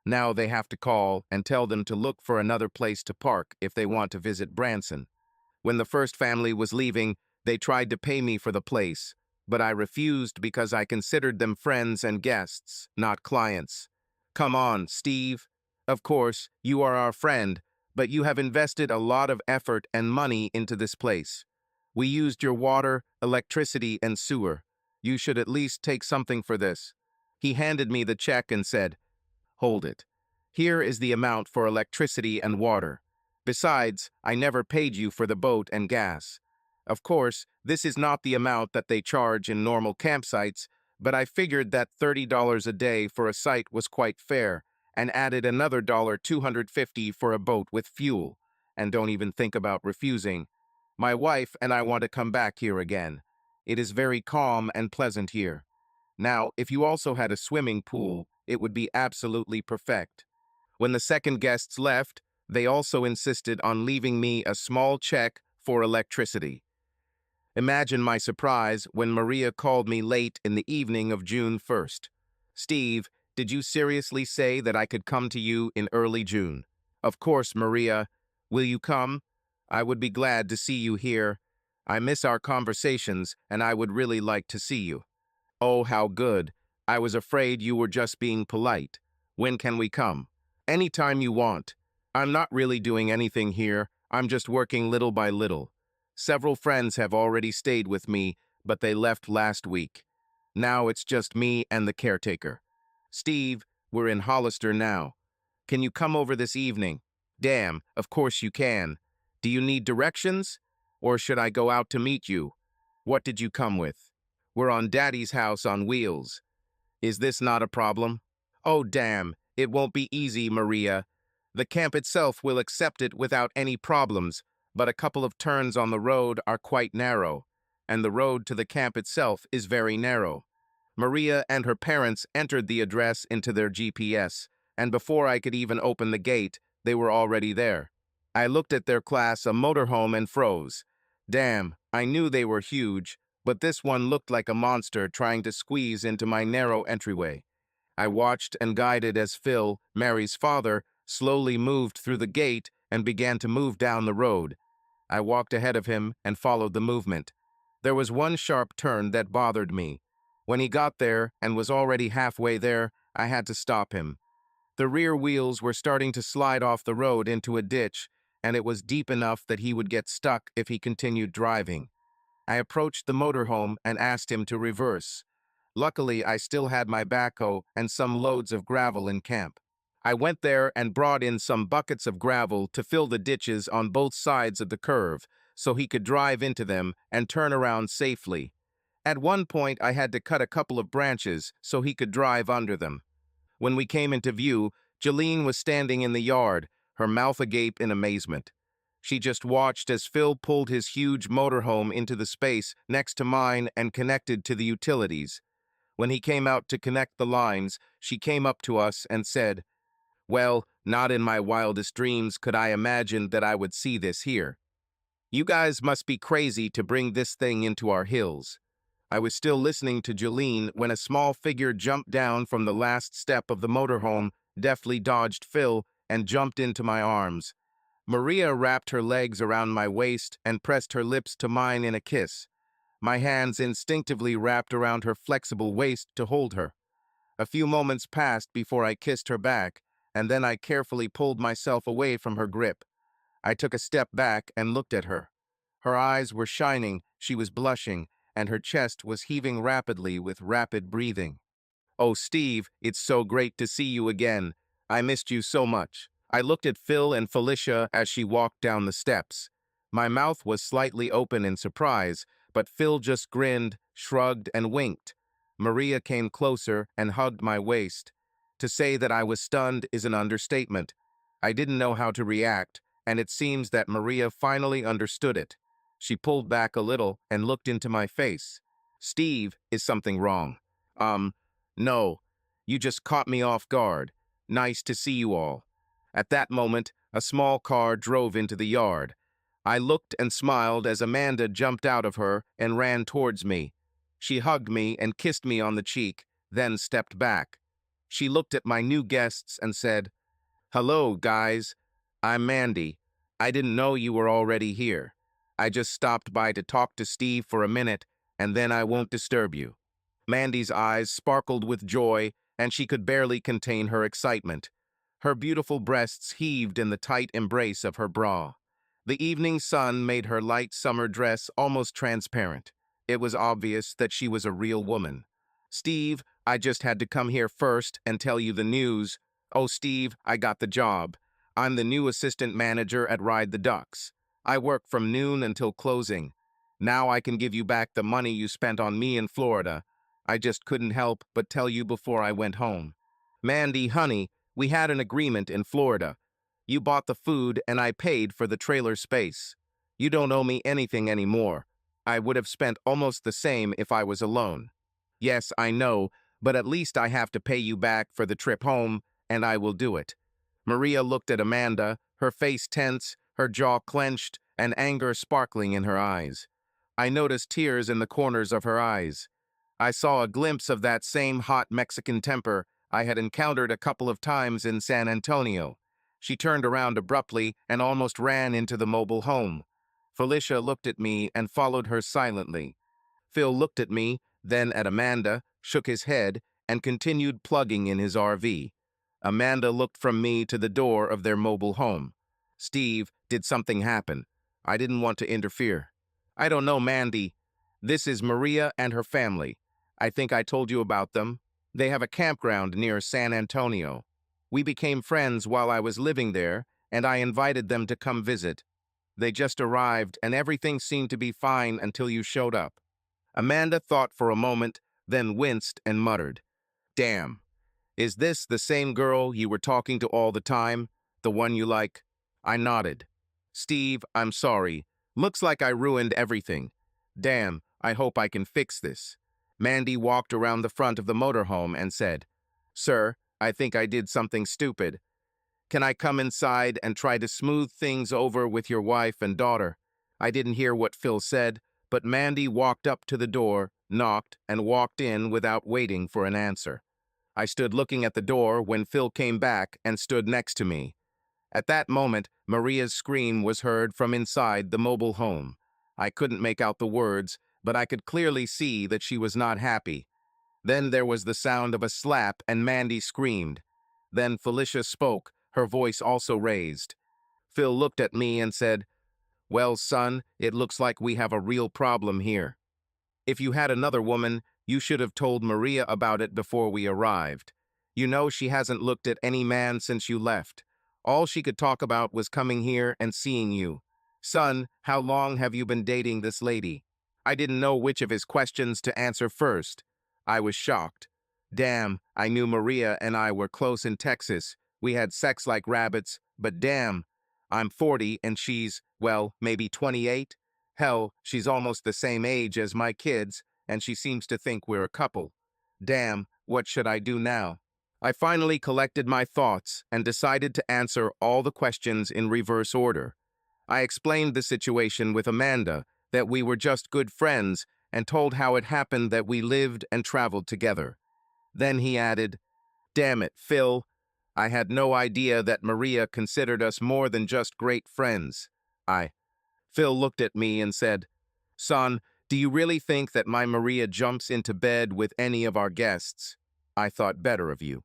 Now they have to call and tell them to look for another place to park if they want to visit Branson. When the first family was leaving, they tried to pay me for the place, but I refused because I considered them friends and guests, not clients. Come on, Steve. Of course, you are our friend, but you have invested a lot of effort and money into this place. We used your water, electricity, and sewer. You should at least take something for this. He handed me the check and said, "Hold it. Here is the amount for electricity and water. Besides, I never paid you for the boat and gas. Of course, this is not the amount that they charge in normal campsites, but I figured that $30 a day for a site was quite fair, and added another $250 for a boat with fuel. And don't even think about refusing. My wife and I want to come back here again. It is very calm and pleasant here. Now, if you also had a swimming pool, it would be absolutely perfect." When the second guests left, they also insisted on leaving me a small check for electricity. Imagine my surprise when Maria called me late in the evening of June 1st. "Steve, did you seriously say that I could come to you in early June?" "Of course, Maria. Will you come? I would be glad to see you here. I miss our conversations, and I would really like to see you." "Oh, how good. I was afraid you were just being polite. When can we come?" "Anytime you want. I'm not really doing anything here. I'm just working little by little. Several friends have already stayed with me, but they left last week. Now it's just me and the caretaker. Steve, we're in Hollister now. Can you come over this evening?" "Damn, of course you can. Do you need directions? Or should I go out to meet you? What did you come with?" "We're on Daddy's house on wheels. Is this not a problem?" "Oh, damn, it won't be easy, Maria. The camp itself will accept it without any problems, but a couple of turns on the road are quite narrow, and the road to the camp itself is very narrow." Maria and her parents entered the address into their GPS, and before I could even open the gate, they were already there. I looked at their class, a motorhome, and froze. Damn, I knew they were huge, but this one looked like a monster trying to squeeze into my narrow entryway. I watched and guided as Phil, Mary's father, slowly moved through the gate and began to move down the road. I walked ahead of him and followed the movement. There was one sharp turn that bothered me. When he got there and was already halfway there, I had to stop him. The rear wheels were starting to slide off the road into a ditch, and it was deep enough that he would get stuck if he continued driving. I approached the motorhome and asked him to reverse. Luckily, I still had my backhoe and some loads of gravel in camp. I went there and brought in some buckets of gravel to fill the ditches on both sides of the curve, so he could drive into them and turn around safely. At one point, I had to cut a couple of branches so he could drive under them. When we came into view, Jeline was standing in the yard, her mouth agape in amazement. She just watched as Phil pulled his huge motorhome into the space next to mine and connected to the utilities. When he came out to connect the lines, she came up to us and said, "Well, not in my wildest dreams could I imagine that I would see this here. You guys must be crazy to bring this thing into our hills." I was still listening to Jeline when a small figure jumped down from the last step of the motorhome, deftly dodged Phil, and jumped into my arms. Maria wrapped her legs around my waist and pressed her lips to mine in a kiss. My hands instinctively wrapped around her flexible waist to hold her. A few moments passed before I kissed her back, and then I carefully pulled myself away from her grip. I took a step back and looked at her. Her eyes were shining, she was blushing, and her chest was heaving rapidly with rapid breathing. "Oh, Steve, it's so great to see you again. I missed you so much." I looked at Phil and Felicia as she walked down the steps. My mouth was slightly open in surprise, but Phil just grinned, shrugged, and winked. Maria came closer and hugged my waist. To say that I was stunned is an understatement. I didn't know how to react, and it seems that Maria finally understood it. She pulled back a little and looked into my face. "Steve, is something wrong?" No. You just caught me off guard. Nice to see you all." At that moment, a small car drove into the yard. I looked and smiled as Amanda jumped out of her and ran towards me. She hugged me and kissed me on the cheek, then stepped back. She looked at my new guests and said, "Hello, guys. I'm Mandy. I didn't know you were already here. I just stopped by to talk to Steve for a minute, and then I won't disturb you." Mandy's eyes sparkled with joy, and she could barely contain her excitement. Her beautiful breasts heaved in the tight embrace of her bra. The evening sun made her light summer dress almost transparent. It was obvious that she was a real woman. "Steve, I just had to come here first and tell you the news. Oh, Steve, I got the job. I'm the new assistant manager at Ride the Ducks. I work from noon until closing. Now I can give you back the money you spent on me in Florida. I just couldn't help but tell you before I went home. Mandy, honey, we had an agreement in Florida. You bought the food and I paid for the trailer space. You don't owe me anything anymore. I would have spent almost the same if I was alone. Yes, I know, but at least I have to pay you back for the trip home, and I will do it." Maria looked at Amanda, her face tense, her jaw clenched, and anger sparkling in her eyes. I noticed tears in the corners of her eyes. I saw a glimpse of that same hot Mexican temper I had encountered a couple of times in San Antonio. She turned around abruptly and almost ran into the mobile home. Felicia looked at me and followed her silently. Phil looked at me, then at Amanda, shook his head, and continued plugging in his RV. Amanda looked from me to the door of their mobile home. "Steve, did something happen? I didn't want to interfere." "I don't know, Mandy. This is Maria and her family. I think I told you about them. They have a campground near San Antonio. We became friends while I was living there, and I invited them to come visit. They just arrived, and everything seemed to be fine until you showed up." Amanda thought for a moment, then winced and muttered, "Damn. Is this the same girl you were talking to all the time? The one you like?" I nodded. "Steve, I'm sorry. Looks like I ruined everything. Damn, I hope I can fix this." Mandy walked around the front of the motorhome and said, "Sir, I think I did something stupid. Can I come inside and try to smooth things over with your wife and daughter?" I didn't hear what Phil said, but Mandy walked up to the door, knocked, and walked in without waiting for an answer. I stood looking at the door when Phil came back and stood next to me. At that moment, Maria's scream was heard from inside the mobile home. I couldn't make out the words, but I could clearly see that she was not happy. Then there was the sound of a slap and Mandy screamed. Then Felicia spoke, her voice also raised. Phil looked at me and said, "Well, son, it looks like we have a real problem here. If you had another woman, you should have told Maria about it before we arrived. You know she hasn't looked at any man since you left. All she could talk about was coming here and seeing you. Son, how long have you been dating this lady?" I didn't know which of his questions to answer first. I was shocked. Damn, I knew Maria and I were close in Texas. We had sex like rabbits, but damn, I'm 40 and she's, well, maybe 28? Hell, she's almost the same age as my kids, and she seems to think we're a couple. Damn, what should I do now? I finally collected my thoughts and decided to answer all the questions in reverse order. I explained the situation with Amanda, that we were just good friends, and told how it happened that we lived and traveled together. Then he added, "Damn it, Phil. I had no idea that Maria considered us more than just great friends." Phil looked at me and said, "Son, do you really think that my Maria jumps into bed with any of our guests? I thought better of you."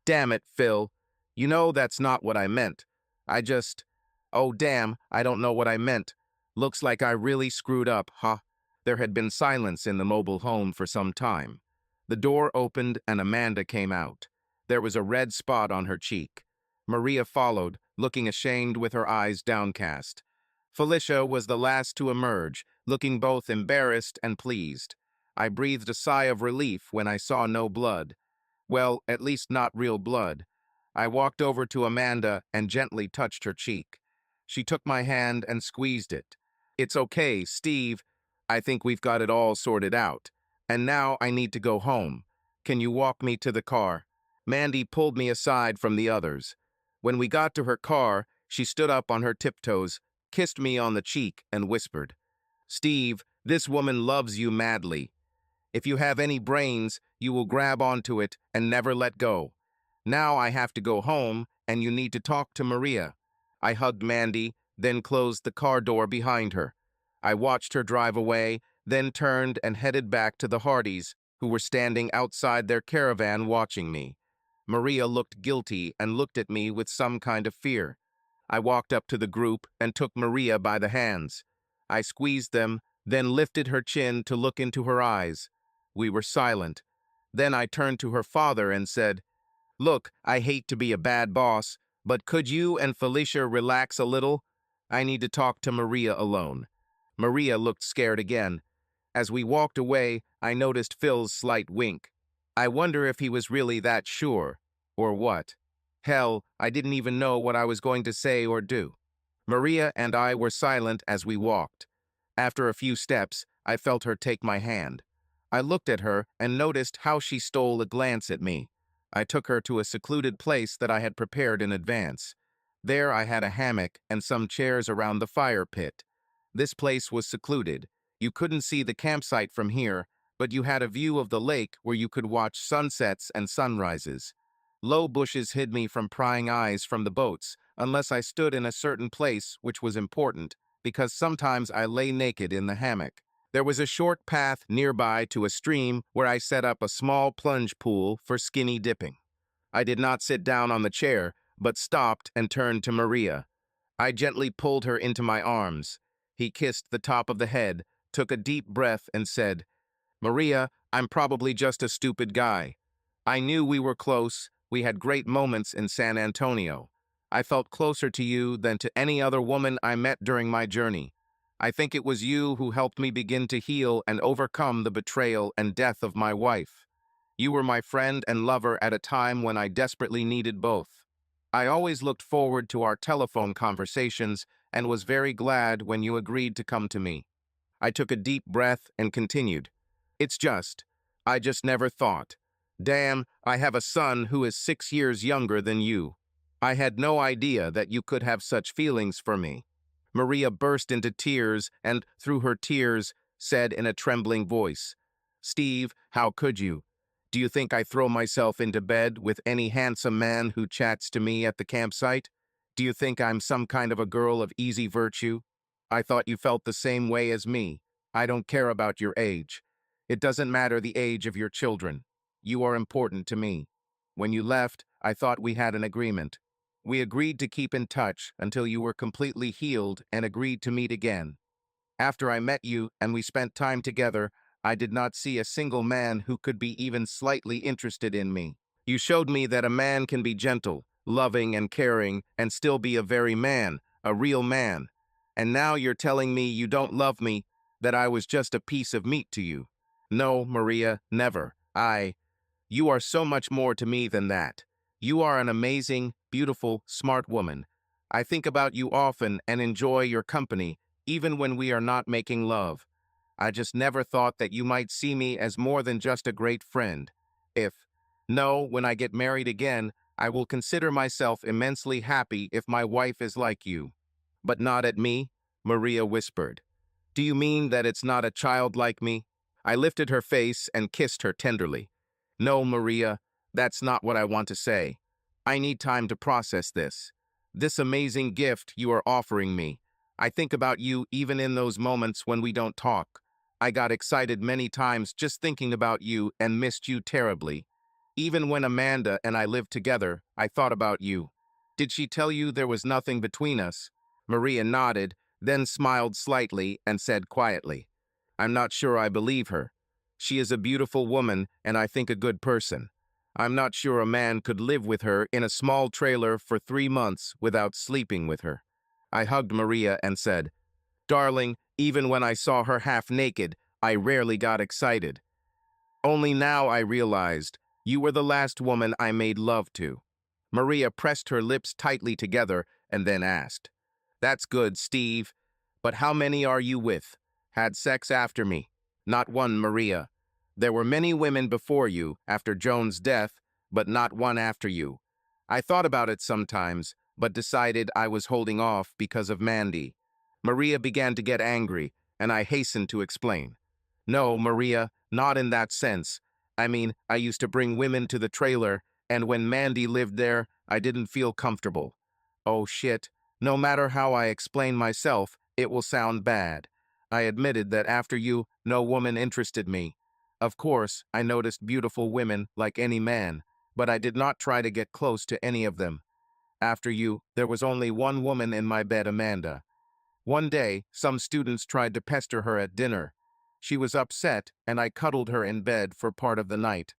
"Damn it, Phil. You know that's not what I meant. I just... Oh, damn, I don't know what I meant. Looks like I really screwed up, huh?" There had been silence in the mobile home for some time. The door opened and Amanda came out. There was a red spot on her cheek. Maria followed, looking ashamed with her eyes downcast. Felicia was the last to emerge, looking both embarrassed and pleased. I breathed a sigh of relief when I saw no blood. Well, at least not real blood. I walked over to Amanda and gently touched her cheek. She took my hand and squeezed it. "It's okay, Steve. I think we've got it all sorted out. And now I need to go home. Can you walk me to the car?" Mandy pulled me aside from the others. When we got to her car, she stood up on her tiptoes, kissed me on the cheek, and whispered, "Steve, this woman loves you madly. If you have any brains, you will grab onto it and never let go. Now I have to go home, and you need to talk to Maria." I hugged Mandy, then closed the car door behind her. I watched her drive away, then turned and headed back to the Hardys, who were standing outside their caravan watching me. Maria looked guilty and looked at me with some kind of fear. I walked up to the group and took Maria by the hands. I squeezed them, then lifted her chin to look into her eyes. We were silent. Then I turned to her father and said, "Look, I hate to be a bad boss, but could you and Felicia relax a little? I need to talk to Maria alone." Maria looked scared again. As we walked away, I noticed Phil's slight wink. I wonder if he was really that sure, or what. Hell, I didn't even know what I was going to say or do. Maria and I were silent as we walked. After a few steps, I felt her take my hand. I looked at her and noticed how she stole a glance at me. I took her to a secluded place that I had prepared in advance. There I had a hammock and some chairs around the fire pit. This place was secluded. You couldn't see the campsite from here, but you had a view of the lake where you could watch sunsets and sunrises. Low bushes hid me from prying eyes from the boats, unless I stood in a certain place, which was important, because sometimes I lay naked in the hammock. There was a short path nearby to a stream where I set up a small plunge pool for skinny dipping. I did not sit down on the chair, but stopped and turned to Maria. I gently pulled her into my arms. He kissed the top of the head, took a deep breath, and said, "Maria, I'm probably just a stupid guy. I knew we were close. We had great moments in San Antonio. I felt closer to you than to any other woman I met during my journey. I think it was you who helped me begin to heal and overcome the betrayal and death of my wife. You were my friend and lover at a time when I desperately needed both. I always looked forward to our telephone conversations and was very glad when you agreed to come to me." I took a deep breath and continued, I just never thought. Damn, I have a son who is 6 years younger than you. I had no idea that you could have such feelings for me." Maria burst into tears and, through her tears, said in a trembling voice, "Steve, how could you? Do you think I throw myself into bed with any handsome man who chats to me at the campsite? Do you think I'm some kind of a girl of easy virtue? I thought you felt the same way as me. I don't care about your age. It doesn't matter the age of your children. You are important to me. When you left, I thought we had an agreement. We agreed to keep in touch until you were completely healed and agreed to meet again. After I met you and we spent time together, I did not see a single man who could be even slightly interested in me. You showed me that a man can be gentle, loving, and caring and still be a very man, a real man. And now you're telling me you don't love me, that I was just a piece of meat to you. No, Maria, never. You are so much more to me than that. You are an amazing, beautiful, smart woman. I think about you often and enjoy your company, even when we are not making love. I just never thought that you might see me as more than just a great friend. When I get married again, I will consider myself immensely happy if my wife is like you." "But not at me," Maria whispered. "Do you mean that it's not a child like me?" I lifted her face and kissed her tenderly. "No, Maria, that's not what I want to say. I need time to process this. This amazing gift you are offering me. I think about you even in those moments when we don't talk. I got excited many times just thinking about you and missed you terribly. Even when Amanda and I lived together, I thought about you. Did she tell you there was nothing between us?" Maria nodded, then smiled slightly and said quietly, "I'm not sure I believe her. She is a beautiful woman and I think a good person. I'm not sure a man could live with her in a small trailer for 3 months without sleeping with her." I hugged Maria and said, "Darling, even when I saw her half naked, I rarely got excited. Only now I realized you were the last woman I made love to." Maria pressed her lips tightly together and then asked, "That's good, Steve. But how many are you with? Had sex after me?" "Not one, Maria. There were many women before you, after Joan's death, but not one after you. I thought about it sometimes, but decided I was holding off because of Mandy." Maria began to get angry, and I hastened to explain. "No, Maria, not in that sense. I mean, I used to bring women to the trailer, and when Mandy lived there, I didn't feel comfortable." "Oh shit. No matter how I explain myself, it will sound bad. I admitted that after you, no woman interested me. Of course, I noticed beautiful women like any man, but I did not try to get close to any of them. After you, there was only one woman in my bed, Amanda. One day, some students tried to pester her at dinner. She was upset, and I cuddled her in bed for part of the night.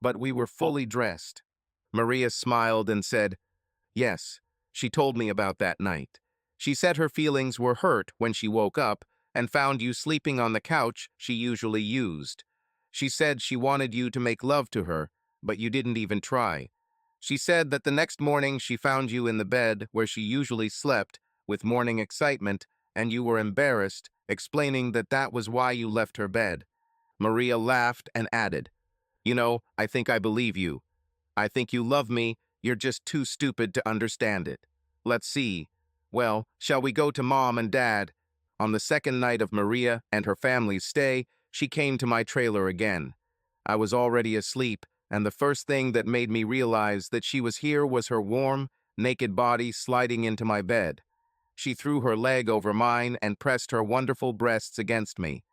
But we were fully dressed. Maria smiled and said, "Yes, she told me about that night. She said her feelings were hurt when she woke up and found you sleeping on the couch she usually used. She said she wanted you to make love to her, but you didn't even try. She said that the next morning she found you in the bed where she usually slept with morning excitement, and you were embarrassed, explaining that that was why you left her bed." Maria laughed and added, I think I believe you. I think you love me, you're just too stupid to understand it. Let's see. Well, shall we go to Mom and Dad? On the second night of Maria and her family's stay, she came to my trailer again. I was already asleep, and the first thing that made me realize that she was here was her warm, naked body sliding into my bed. She threw her leg over mine and pressed her wonderful breasts against me.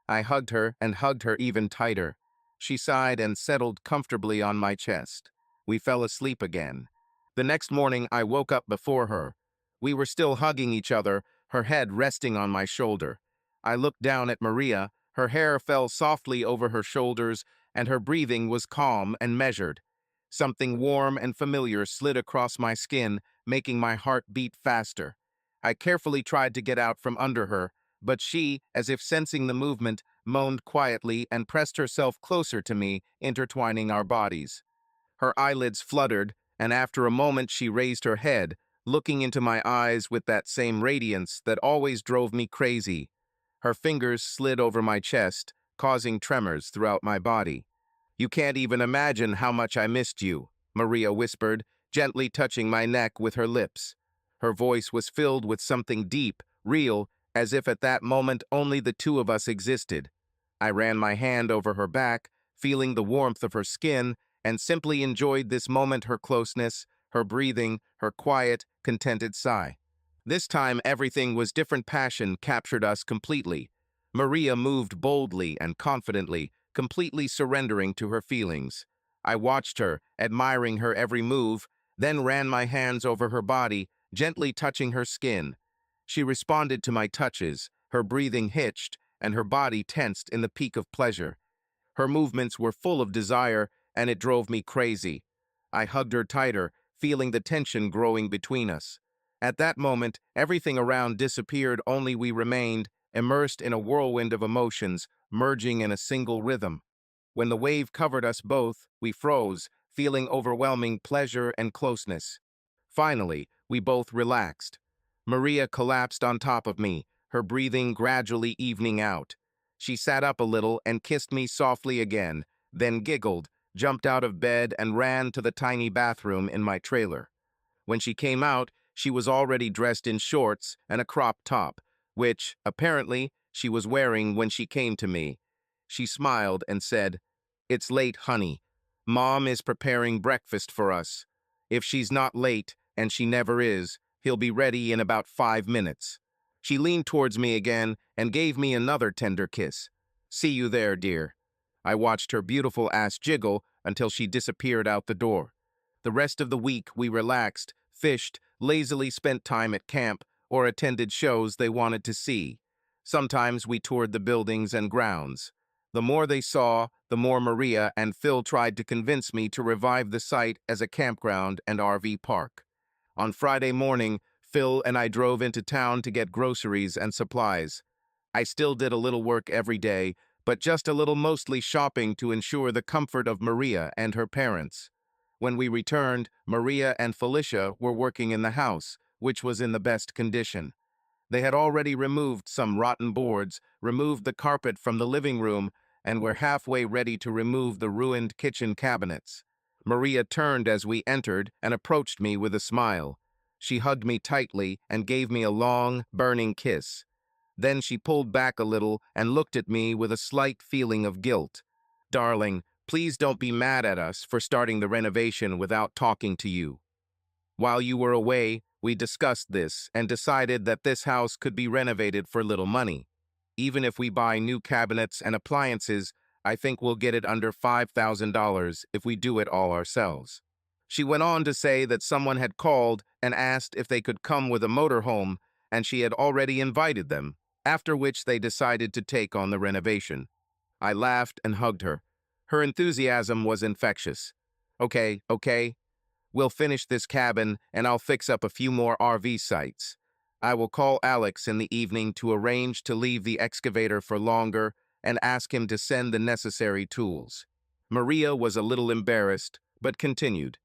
I hugged her and hugged her even tighter. She sighed and settled comfortably on my chest. We fell asleep again. The next morning, I woke up before her. We were still hugging each other, her head resting on my shoulder. I looked down at Maria. Her hair fell softly over her shoulders, and her breathing was calm and measured. Something warm and familiar slid across my skin, making my heart beat faster. I carefully tried to get out from under her, but she, as if sensing the movement, moaned quietly and pressed herself closer to me, intertwining our bodies. Her eyelids fluttered, and after a moment she raised her head, looking into my eyes with that same radiance that always drove me crazy. Her fingers slid over my chest, causing tremors throughout my body. "You can't even imagine how much I missed you," Maria whispered, gently touching my neck with her lips. Her voice was filled with something deep, real, as if at that moment only the two of us existed. I ran my hand over her back, feeling the warmth of her skin, and simply enjoyed this moment, her closeness, her breathing, her quiet, contented sigh. This time everything was different. Passion captured us completely. Maria moved boldly and confidently, completely surrendering to her feelings. I watched her, admiring her every move, then ran my hands over her body, gently touching her skin. She responded to my touches, her breathing hitched, and her body tensed in the peak of pleasure. Her movements were full of desire, and it drove me crazy. I hugged her tighter, feeling the tension growing between us. At that moment, everything around disappeared, only we remained, immersed in a whirlwind of emotions, merging in a single rhythm. When the wave covered us both, we froze, feeling overwhelming pleasure and closeness. Finally, we both relaxed. Maria collapsed on top of me, her breathing gradually evening out. She sat up a little and kissed me softly again, then giggled, jumped out of bed, and ran to the tiny bathroom in my trailer. When she came out, she was already dressed in shorts and a crop top, which, apparently, she was wearing when she came to me. She smiled and said, "It's late, honey. Mom is preparing breakfast for us. If she's not late, and she never is, he'll be ready in about 5 minutes." She leaned towards me again and gave me another tender kiss. "See you there, dear." I watched her beautiful ass jiggle until she disappeared out the door. The rest of the week we relaxed, fished, lazily spent time at camp, or attended shows they wanted to see. Sometimes we toured the buildings and grounds. The more they saw, the more Maria and Phil tried to convince me to revive the site as a campground and RV park. On Friday morning, Phil and I drove into town to get groceries and supplies. I still did a little work every day, but just a little, mostly shopping to ensure the comfort of Maria and her parents. When we returned, Maria and Felicia were working in the house, which was in the best condition. They had already removed some rotten boards, removed the carpet from the living room, and were halfway ready to remove the ruined kitchen cabinets. Maria turned as we entered and approached me with a smile. She hugged me tightly and gave me a long, burning kiss. Then she pulled back a little and looked at me with a slight feeling of guilt. "Darling, please don't be mad at us for starting the renovation without talking to you. While you were away, we discussed this and decided that this house could be renovated for little money. Even if we buy new cabinets and appliances, I think we'll get it under $5,000 if we do it all ourselves. She went on to say that someone had called and asked if they could come with a motorhome, and she had already invited them, after which they decided to take on the renovation. I laughed and hugged her. Her enthusiasm was infectious. Okay, okay, we'll finish this cabin and I'll fix up a few more RV sites. I will call Alex in the evening to arrange to leave the excavator for longer and ask him to send the necessary tools. Maria was a little embarrassed, but continued.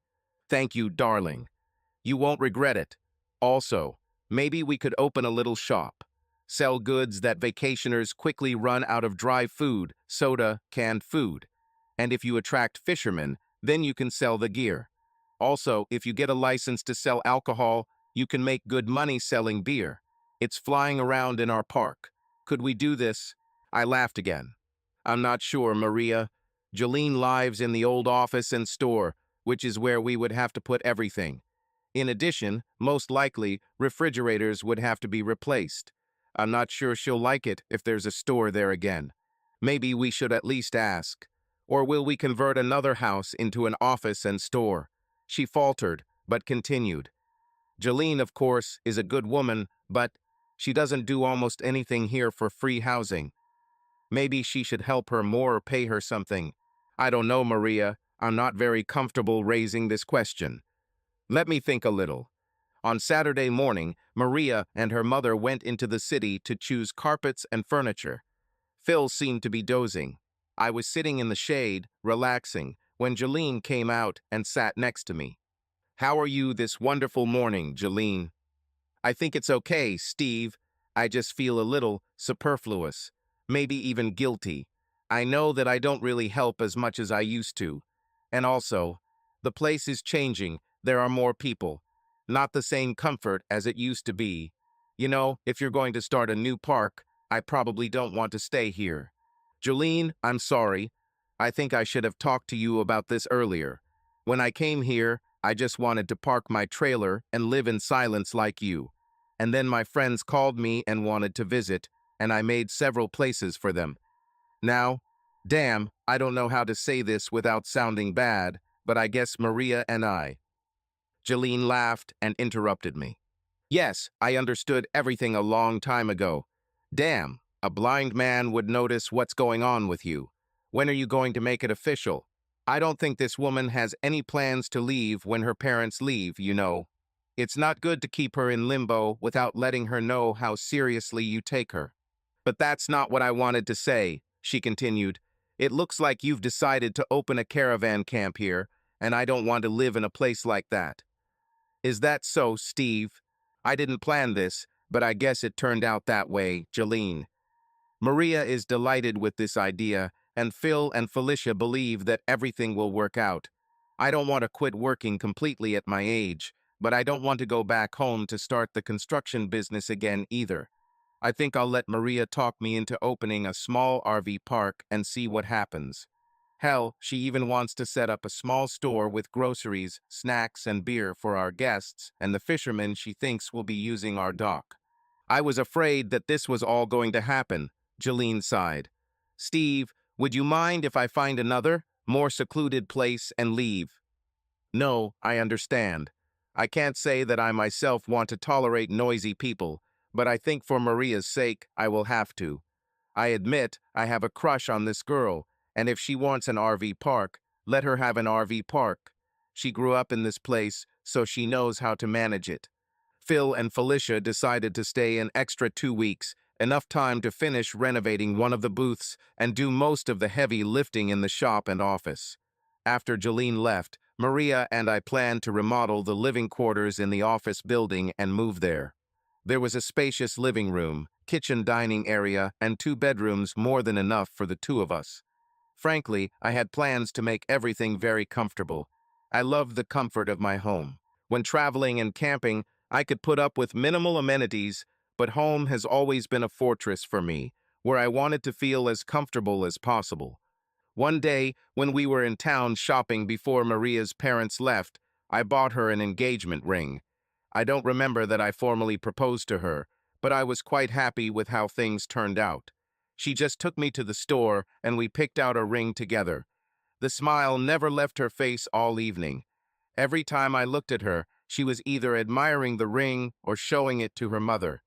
Thank you, darling. You won't regret it. Also, maybe we could open a little shop. Sell goods that vacationers quickly run out of: dry food, soda, canned food. And if you attract fishermen, then you can sell the gear. Also, if you get a license to sell alcohol, you can make good money selling beer. It's flying around in our park. Could we do this? I laughed again. I'm not sure, Maria. Jolene lives in the old office and store, which is where we would have to put everything. In addition, most likely, refrigerators would have to be replaced. I'm not sure she'll like it if there's a store there again. Maybe we should at least ask. Or will we convert another house into an office and store? She faltered, but continued. Jolene, of course, is a good woman, but she doesn't do almost anything here for free housing. Maybe she should help her more or pay her something. I don't know, Maria. I'm not very comfortable raising this question. Let me think a little. On Saturday morning, Maria and her mother went into the city to choose carpets and furniture. Phil seemed to be dozing. I was sitting in the shade, relaxing, when Jolene came out and sat next to me. How are you this wonderful morning, Jolene? I think it's okay, Steve. I just feel a little superfluous, maybe even guilty. I know that I don't really help as much as I used to. And also, the place is changing. There are more people. Not the same comfort as it used to be. You know, if you're going to start a new park, I probably don't want to stay here. Jolene, I'm sorry. I think I should have talked to you about this earlier. When I came here, I just wanted to park my trailer and live in silence like you. And then my friends called me and wanted to visit, and I made several places for them. Now, damn, I don't know how to say this without sounding bad, but I guess Maria and I. Jolene laughed and interrupted me. Yes, I understood everything a long time ago. Damn, a blind man would notice what's going on with you. When are you going to make it official? I don't think this woman has any plans to leave when her parents leave, you know. It's not good to keep her in limbo without letting her know how seriously you take her. But that's not what I wanted to say, she continued. It looks like you've decided to open a caravan camp here, and I don't want to live in a place like that. Is that so, Steve? I didn't plan this, but I guess it turned out that way, Jolene. Maria is delighted with this idea, and Phil and Felicia believe that everything will work out. I don't want to quit working completely at my age, but I don't want to go back home to start the construction business again either. I think I'll let Maria talk me into opening a small RV park and see what happens. Hell, she even wants to set up a small store with groceries, snacks, and beer for our guests and the fishermen she thinks will be using our dock. I was afraid that this was all going to happen, Jolene sighed. Steve, would you mind if I find another, more secluded place and leave? No, I understand. I can't say that I myself want to tolerate noisy people, but I think for Maria's sake, I will have to. I admit I have a crush on this girl, and if she wants an RV park, let her have an RV park. She grew up in this place, so she knows how to manage it. Phil and Felicia decided to stay an extra 2 weeks, enough time to finish renovating one of the booths and do most of the heavy lifting in the shop and office. After Jolene left, Maria and I planned to remodel the living quarters in the office building and move there. There was a spacious living room, kitchen dining area, and 2 bedrooms, more than enough for the two of us. Frankly, I had plans to make everything very comfortable. I loved the comfort of my home. When traveling and camping, I could put up with minimal amenities, but home has always been a fortress for me, where I wanted to feel as comfortable as possible. One day, when we were in town shopping before Maria's parents left, I bought her an engagement ring. I don't remember that I formally proposed to her, but I was quite happy with how things turned out. She just took me to the store and we picked out a ring together. The smile never left her face all evening. Every time I looked at her, she was either admiring the ring or showing it to her mother.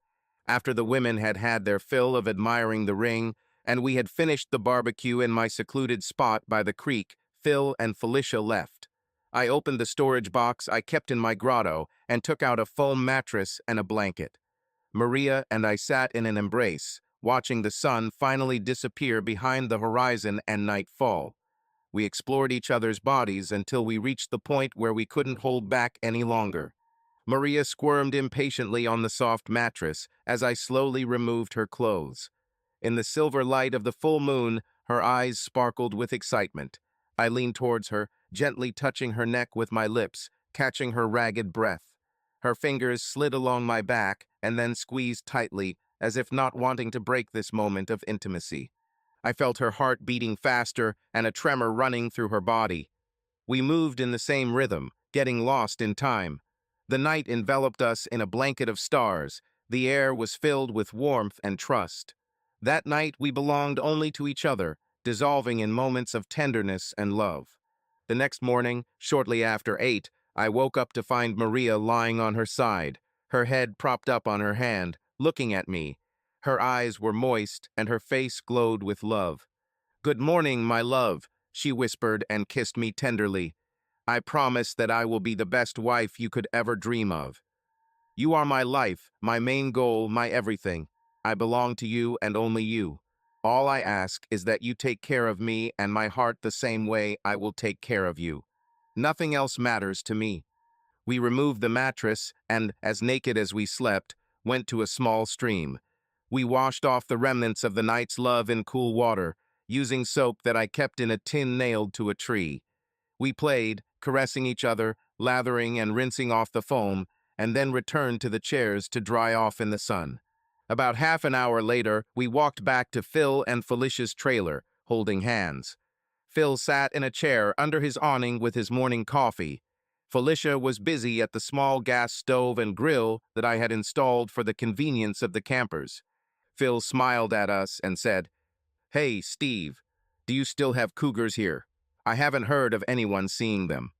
After the women had had their fill of admiring the ring, and we had finished the barbecue in my secluded spot by the creek, Phil and Felicia left. I opened the storage box I kept in my grotto and took out a foam mattress and a blanket. Maria and I sat in an embrace, watching the sun finally disappear behind the horizon and night fall. We explored each other's bodies until we reached the point where we couldn't hold back any longer. Maria squirmed impatiently on the soft mattress as I slowly removed her clothes. In the silver light of the full moon, her eyes sparkled with excitement. I leaned towards her, gently touching her neck with my lips, catching her ragged breath. Her fingers slid along my back and then squeezed tightly, as if not wanting to break this moment of intimacy. I felt her heart beating faster and a tremor running through her body. We moved in the same rhythm, getting lost in time. The night enveloped us in a blanket of stars. The air was filled with warmth and trust. That night we belonged only to each other, dissolving in moments of tenderness and love. The next morning, shortly after 8, I woke up to find Maria lying on her side, her head propped up on her hand, looking at me. Her eyes were moist and her face glowed with love. "Good morning, my love," she whispered and kissed me tenderly. "I promise that I will be the best wife you could ever dream of. You are my life, my main goal, my everything. I belong to you and only you. All I ask is that you take care of me and my heart the same way I will take care of you. Nothing else matters to me." We removed the mattress and, as naked as we slept, went to a small stream. We washed off the remnants of the night's love in cool water, using soap that I kept in a tin nailed to a tree. We played, caressing each other, lathering and rinsing off the foam, and then returned to the chairs to dry off in the sun. About half an hour later, we walked back to Phil and Felicia's trailer, holding hands. Phil sat in a chair under his awning with his morning coffee. Felicia was busy at the small gas stove and grill that I had installed for the convenience of the campers. Phil smiled at us and said, "Hey, Steve, do you still have cougars here? I haven't heard of anyone seeing them.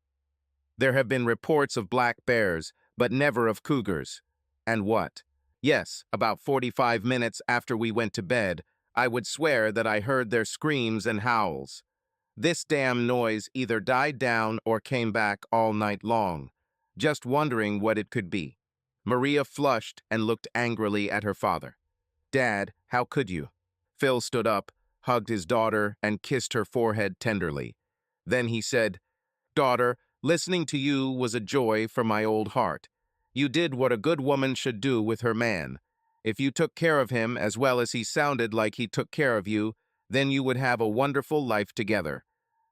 There have been reports of black bears, but never of cougars." And what? Yes, about 45 minutes after we went to bed, I would swear that I heard their screams and howls. This damn noise either died down or came back all night long, just wondering what it could be. Maria flushed and looked angrily at her father. "Dad, how could you?" Phil stood up, hugged his daughter, and kissed her forehead tenderly. Then he said, "Daughter, listening to you was a joy for my old heart. You did what a good woman should do with her man. If you took care of him as well as he sounded like he took care of you, then you would have a wonderful life together.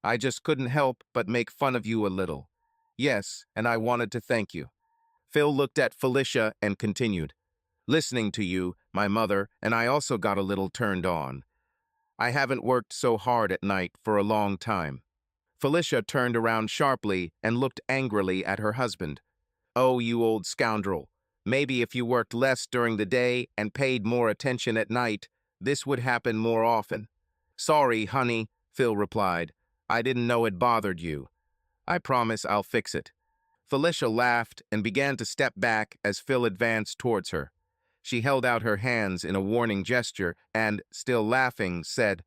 I just couldn't help but make fun of you a little. Yes, and I wanted to thank you." Phil looked at Felicia and continued, "Listening to you, my mother, and I also got a little turned on. I haven't worked so hard at night for a long time." Felicia turned around sharply and looked angrily at her husband. "Oh, you old scoundrel. Maybe if you worked less during the day and paid more attention at night, this would happen more often." "Sorry, honey," Phil replied. "I didn't know it bothered you. I promise I'll fix it." Felicia laughed and began to step back as Phil advanced towards her. She held out her hands in a warning gesture and, still laughing, said,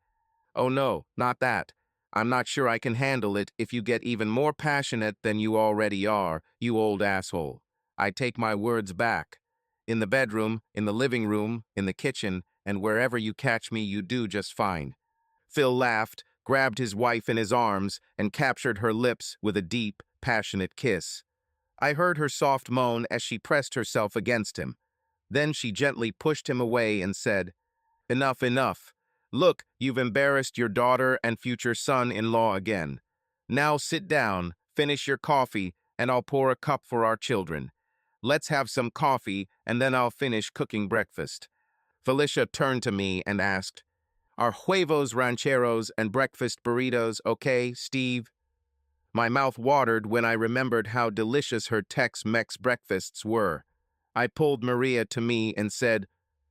"Oh no, not that. I'm not sure I can handle it if you get even more passionate than you already are, you old asshole. I take my words back. In the bedroom, in the living room, in the kitchen, and wherever you catch me, you do just fine." Phil laughed, grabbed his wife in his arms, and captured her lips with a deep, passionate kiss. I heard her soft moan as she pressed herself against him. Then she gently pushed him away and said, "Enough, enough. Look, you've embarrassed your daughter and future son-in-law again. Now sit down, finish your coffee, and I'll pour a cup for our children. Let's have some coffee, and then I'll finish cooking breakfast." Felicia turned to me and asked, "Are huevos rancheros and breakfast burritos okay, Steve?" My mouth watered when I remembered how delicious her Tex-Mex breakfasts were. I pulled Maria to me and said,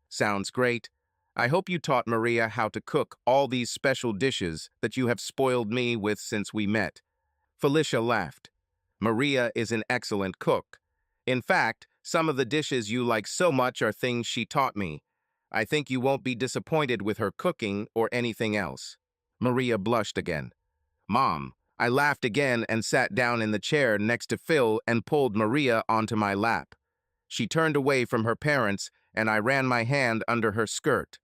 "Sounds great. I hope you taught Maria how to cook all these special dishes that you have spoiled me with since we met. Felicia laughed. Maria is an excellent cook. In fact, some of the dishes you like so much are things she taught me. I think you won't be disappointed with her cooking or anything else. Maria blushed again. Mom, I laughed again and sat down in the chair next to Phil and pulled Maria onto my lap. She turned away from her parents, and I ran my hand under her skirt.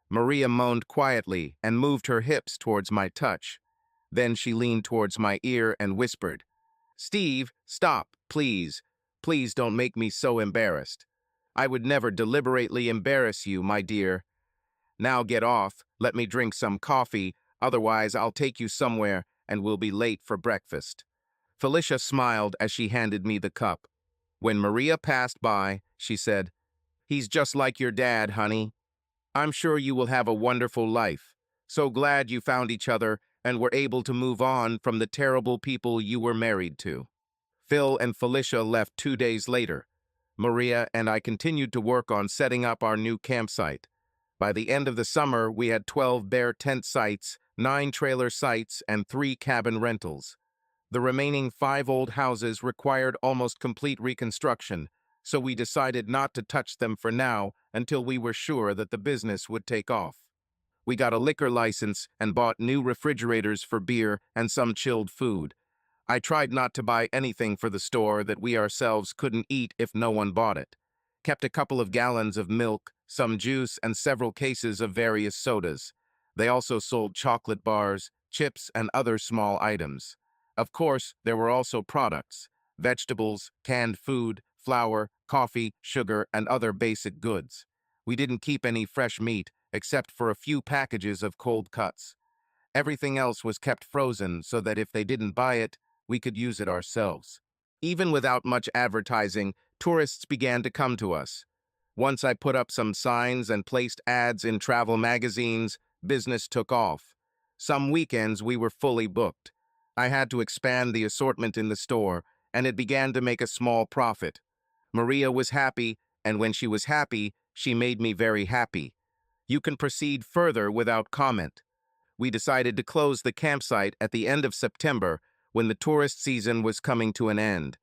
Maria moaned quietly and moved her hips towards my touch. Then she leaned towards my ear and whispered, "Steve, stop, please. Please don't make me so embarrassed. I would never deliberately embarrass you, my dear. Now get off, let me drink some coffee, otherwise I'll take you somewhere and we'll be late for breakfast." Felicia smiled as she handed me the cup. When Maria passed by, she said, "He's just like your dad, honey. I'm sure you will have a wonderful life. So glad you found each other and were able to move on from the terrible people you were married to." Phil and Felicia left 2 days later. Maria and I continued to work on setting up our new campsite. By the end of the summer, we had 12 bare tent sites, 9 trailer sites, and 3 cabin rentals. The remaining 5 old houses required almost complete reconstruction, so we decided not to touch them for now until we were sure that the business would take off. We got a liquor license and bought new refrigerators for beer and some chilled food. I tried not to buy anything for the store that we ourselves couldn't eat if no one bought it. Kept a couple of gallons of milk, some juice, and several cases of various sodas. They also sold chocolate bars, chips, and other small items. Of course, there were also products: vegetables, canned food, flour, coffee, sugar, and other basic goods. We didn't keep any fresh meat, except for a few packages of cold cuts. Everything else was kept frozen so that if they didn't buy it, we could use it ourselves. Even without much advertising, tourists began to come to us. Once I put up some signs and placed ads in travel magazines, business took off. Some weekends we were fully booked. I had to expand the assortment in the store, and it began to make a small profit. Maria was happy, and when she was happy, she made me very happy. You can proceed further without comment. We decided to close the campsite at the end of September, when the tourist season was coming to an end.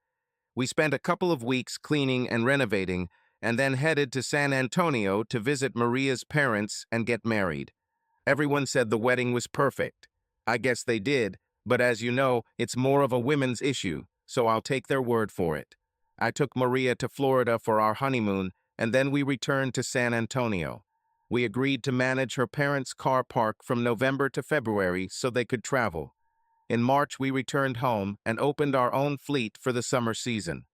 We spent a couple of weeks cleaning and renovating, and then headed to San Antonio to visit Maria's parents and get married. Everyone said the wedding was perfect. I guess they did, but as you know, it's more of a women's issue, so I'll take their word for it. I took Maria to Florida for our honeymoon, and then we returned to San Antonio. We agreed to manage her parents' car park from November to February so they could travel. In March, we returned home and opened our own fleet for the summer season.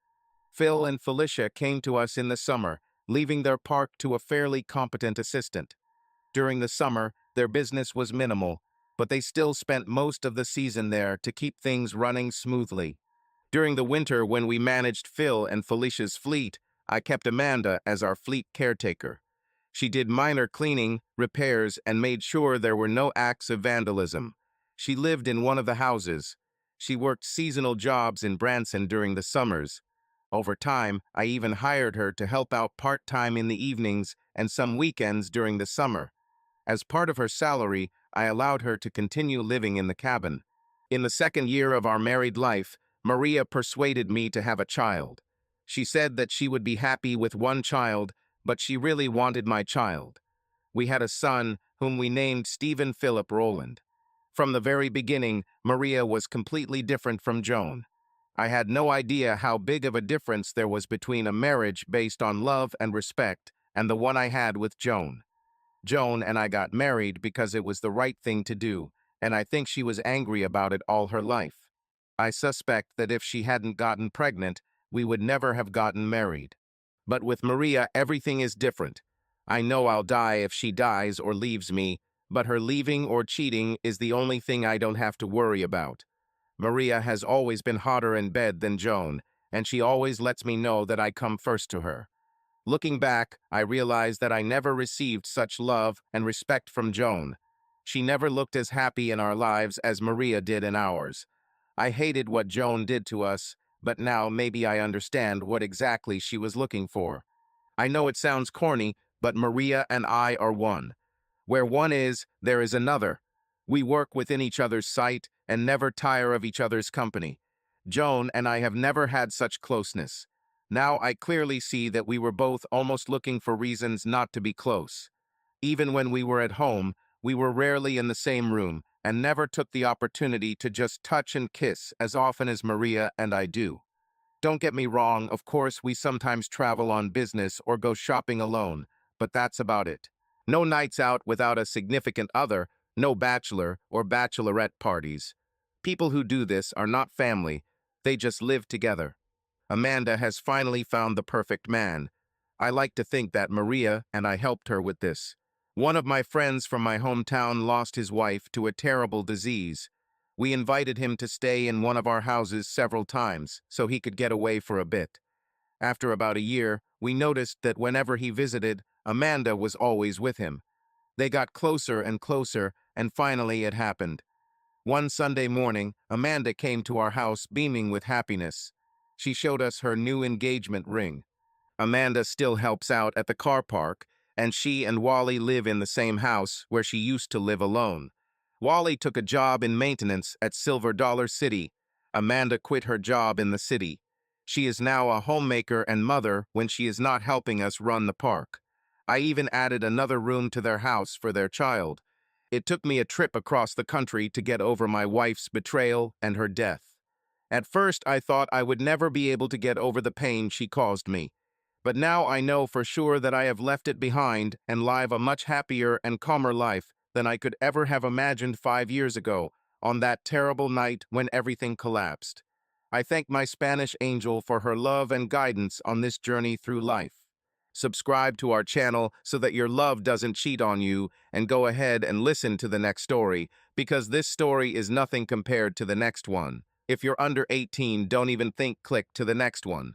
Phil and Felicia came to us in the summer, leaving their park to a fairly competent assistant. During the summer, their business was minimal, but they still spent most of the season there to keep things running smoothly. During the winter, when we managed Phil and Felicia's fleet, I kept Amanda as our fleet caretaker. She did minor cleaning, repairs, and made sure there were no acts of vandalism. She lived in one of the houses. She worked seasonal jobs in Branson during the summers. Over time, I even hired her to help out part-time in the evenings and some weekends during the summer. As part of her salary, I allowed her to continue living in the cabin. In the second year of our married life, Maria persuaded me to have a child. She said that she would be happy with one child, but she really wanted my child. We had a son whom we named Stephen Philip Rowland. From the very beginning, Maria was completely different from Joan. I had no idea how big of a difference there was between a marriage based on love and respect and the one I had with Joan. Joan and I got married because it was the right thing to do, and I think she was angry about it all her life. I suspect that if she hadn't gotten pregnant, we would never have gotten married. But with Maria, everything is different. I know I'll die if she dies or leaves me, but her leaving or cheating is the only thing I don't have to worry about. Maria has always been hotter in bed than Joan, and she always lets me know that I come first to her. Looking back, I realize that I never received such love and respect from Joan. She never looked as happy in our lives as Maria did in ours. I hated what Joan did to us, but now maybe I understand what exactly she was looking for. I know it sounds corny, but Maria and I are one. Where one is, there is another. We work within each other's sight and never tire of each other's company. Joan and I have never had such closeness. Now I clearly see that we were both almost looking for reasons not to be close. Even when we were at home, we were rarely in the same room and never took the opportunity to just touch and kiss as often as Maria and I do. Don't get me wrong, of course we sometimes travel on business or go shopping alone, but that's about it. No nights out without a significant other, no bachelor or bachelorette parties. People who do this are not family, they just live together. Amanda has finally found the perfect man. I like to think that Maria and I helped her with this. One of my friends from my hometown lost his wife to a terrible disease. We invited him to stay in one of our houses several times so he could get away for a bit. After about a year, we noticed that whenever he visited, Amanda was always with him. They got closer and closer, and finally it happened. One Sunday morning, Amanda came to our house beaming with happiness. She showed us her new engagement ring. Amanda still helps out at the car park, and she and Wally live in the same house where she used to live alone. Wally took a job in maintenance at Silver Dollar City. Amanda quit her job in the city. She is now a homemaker and mother when she is not helping us run the park. I even added another room to their house for their child. It took me a trip across the country to get over my wife's betrayal and her death. At first, I thought I would never be able to get over the pain she caused me. But now I know for sure that I have left it behind and live a much happier and calmer life than I could ever have imagined 5 years ago, on that terrible night when everything collapsed. I thank my Spanish angel for her love and guidance on this journey through life. Subscribe to our channel so that your love doesn't cheat on you, and go ahead and listen to the next story, because this story is nothing compared to the next one. If you're under 18, don't even think click to the next one.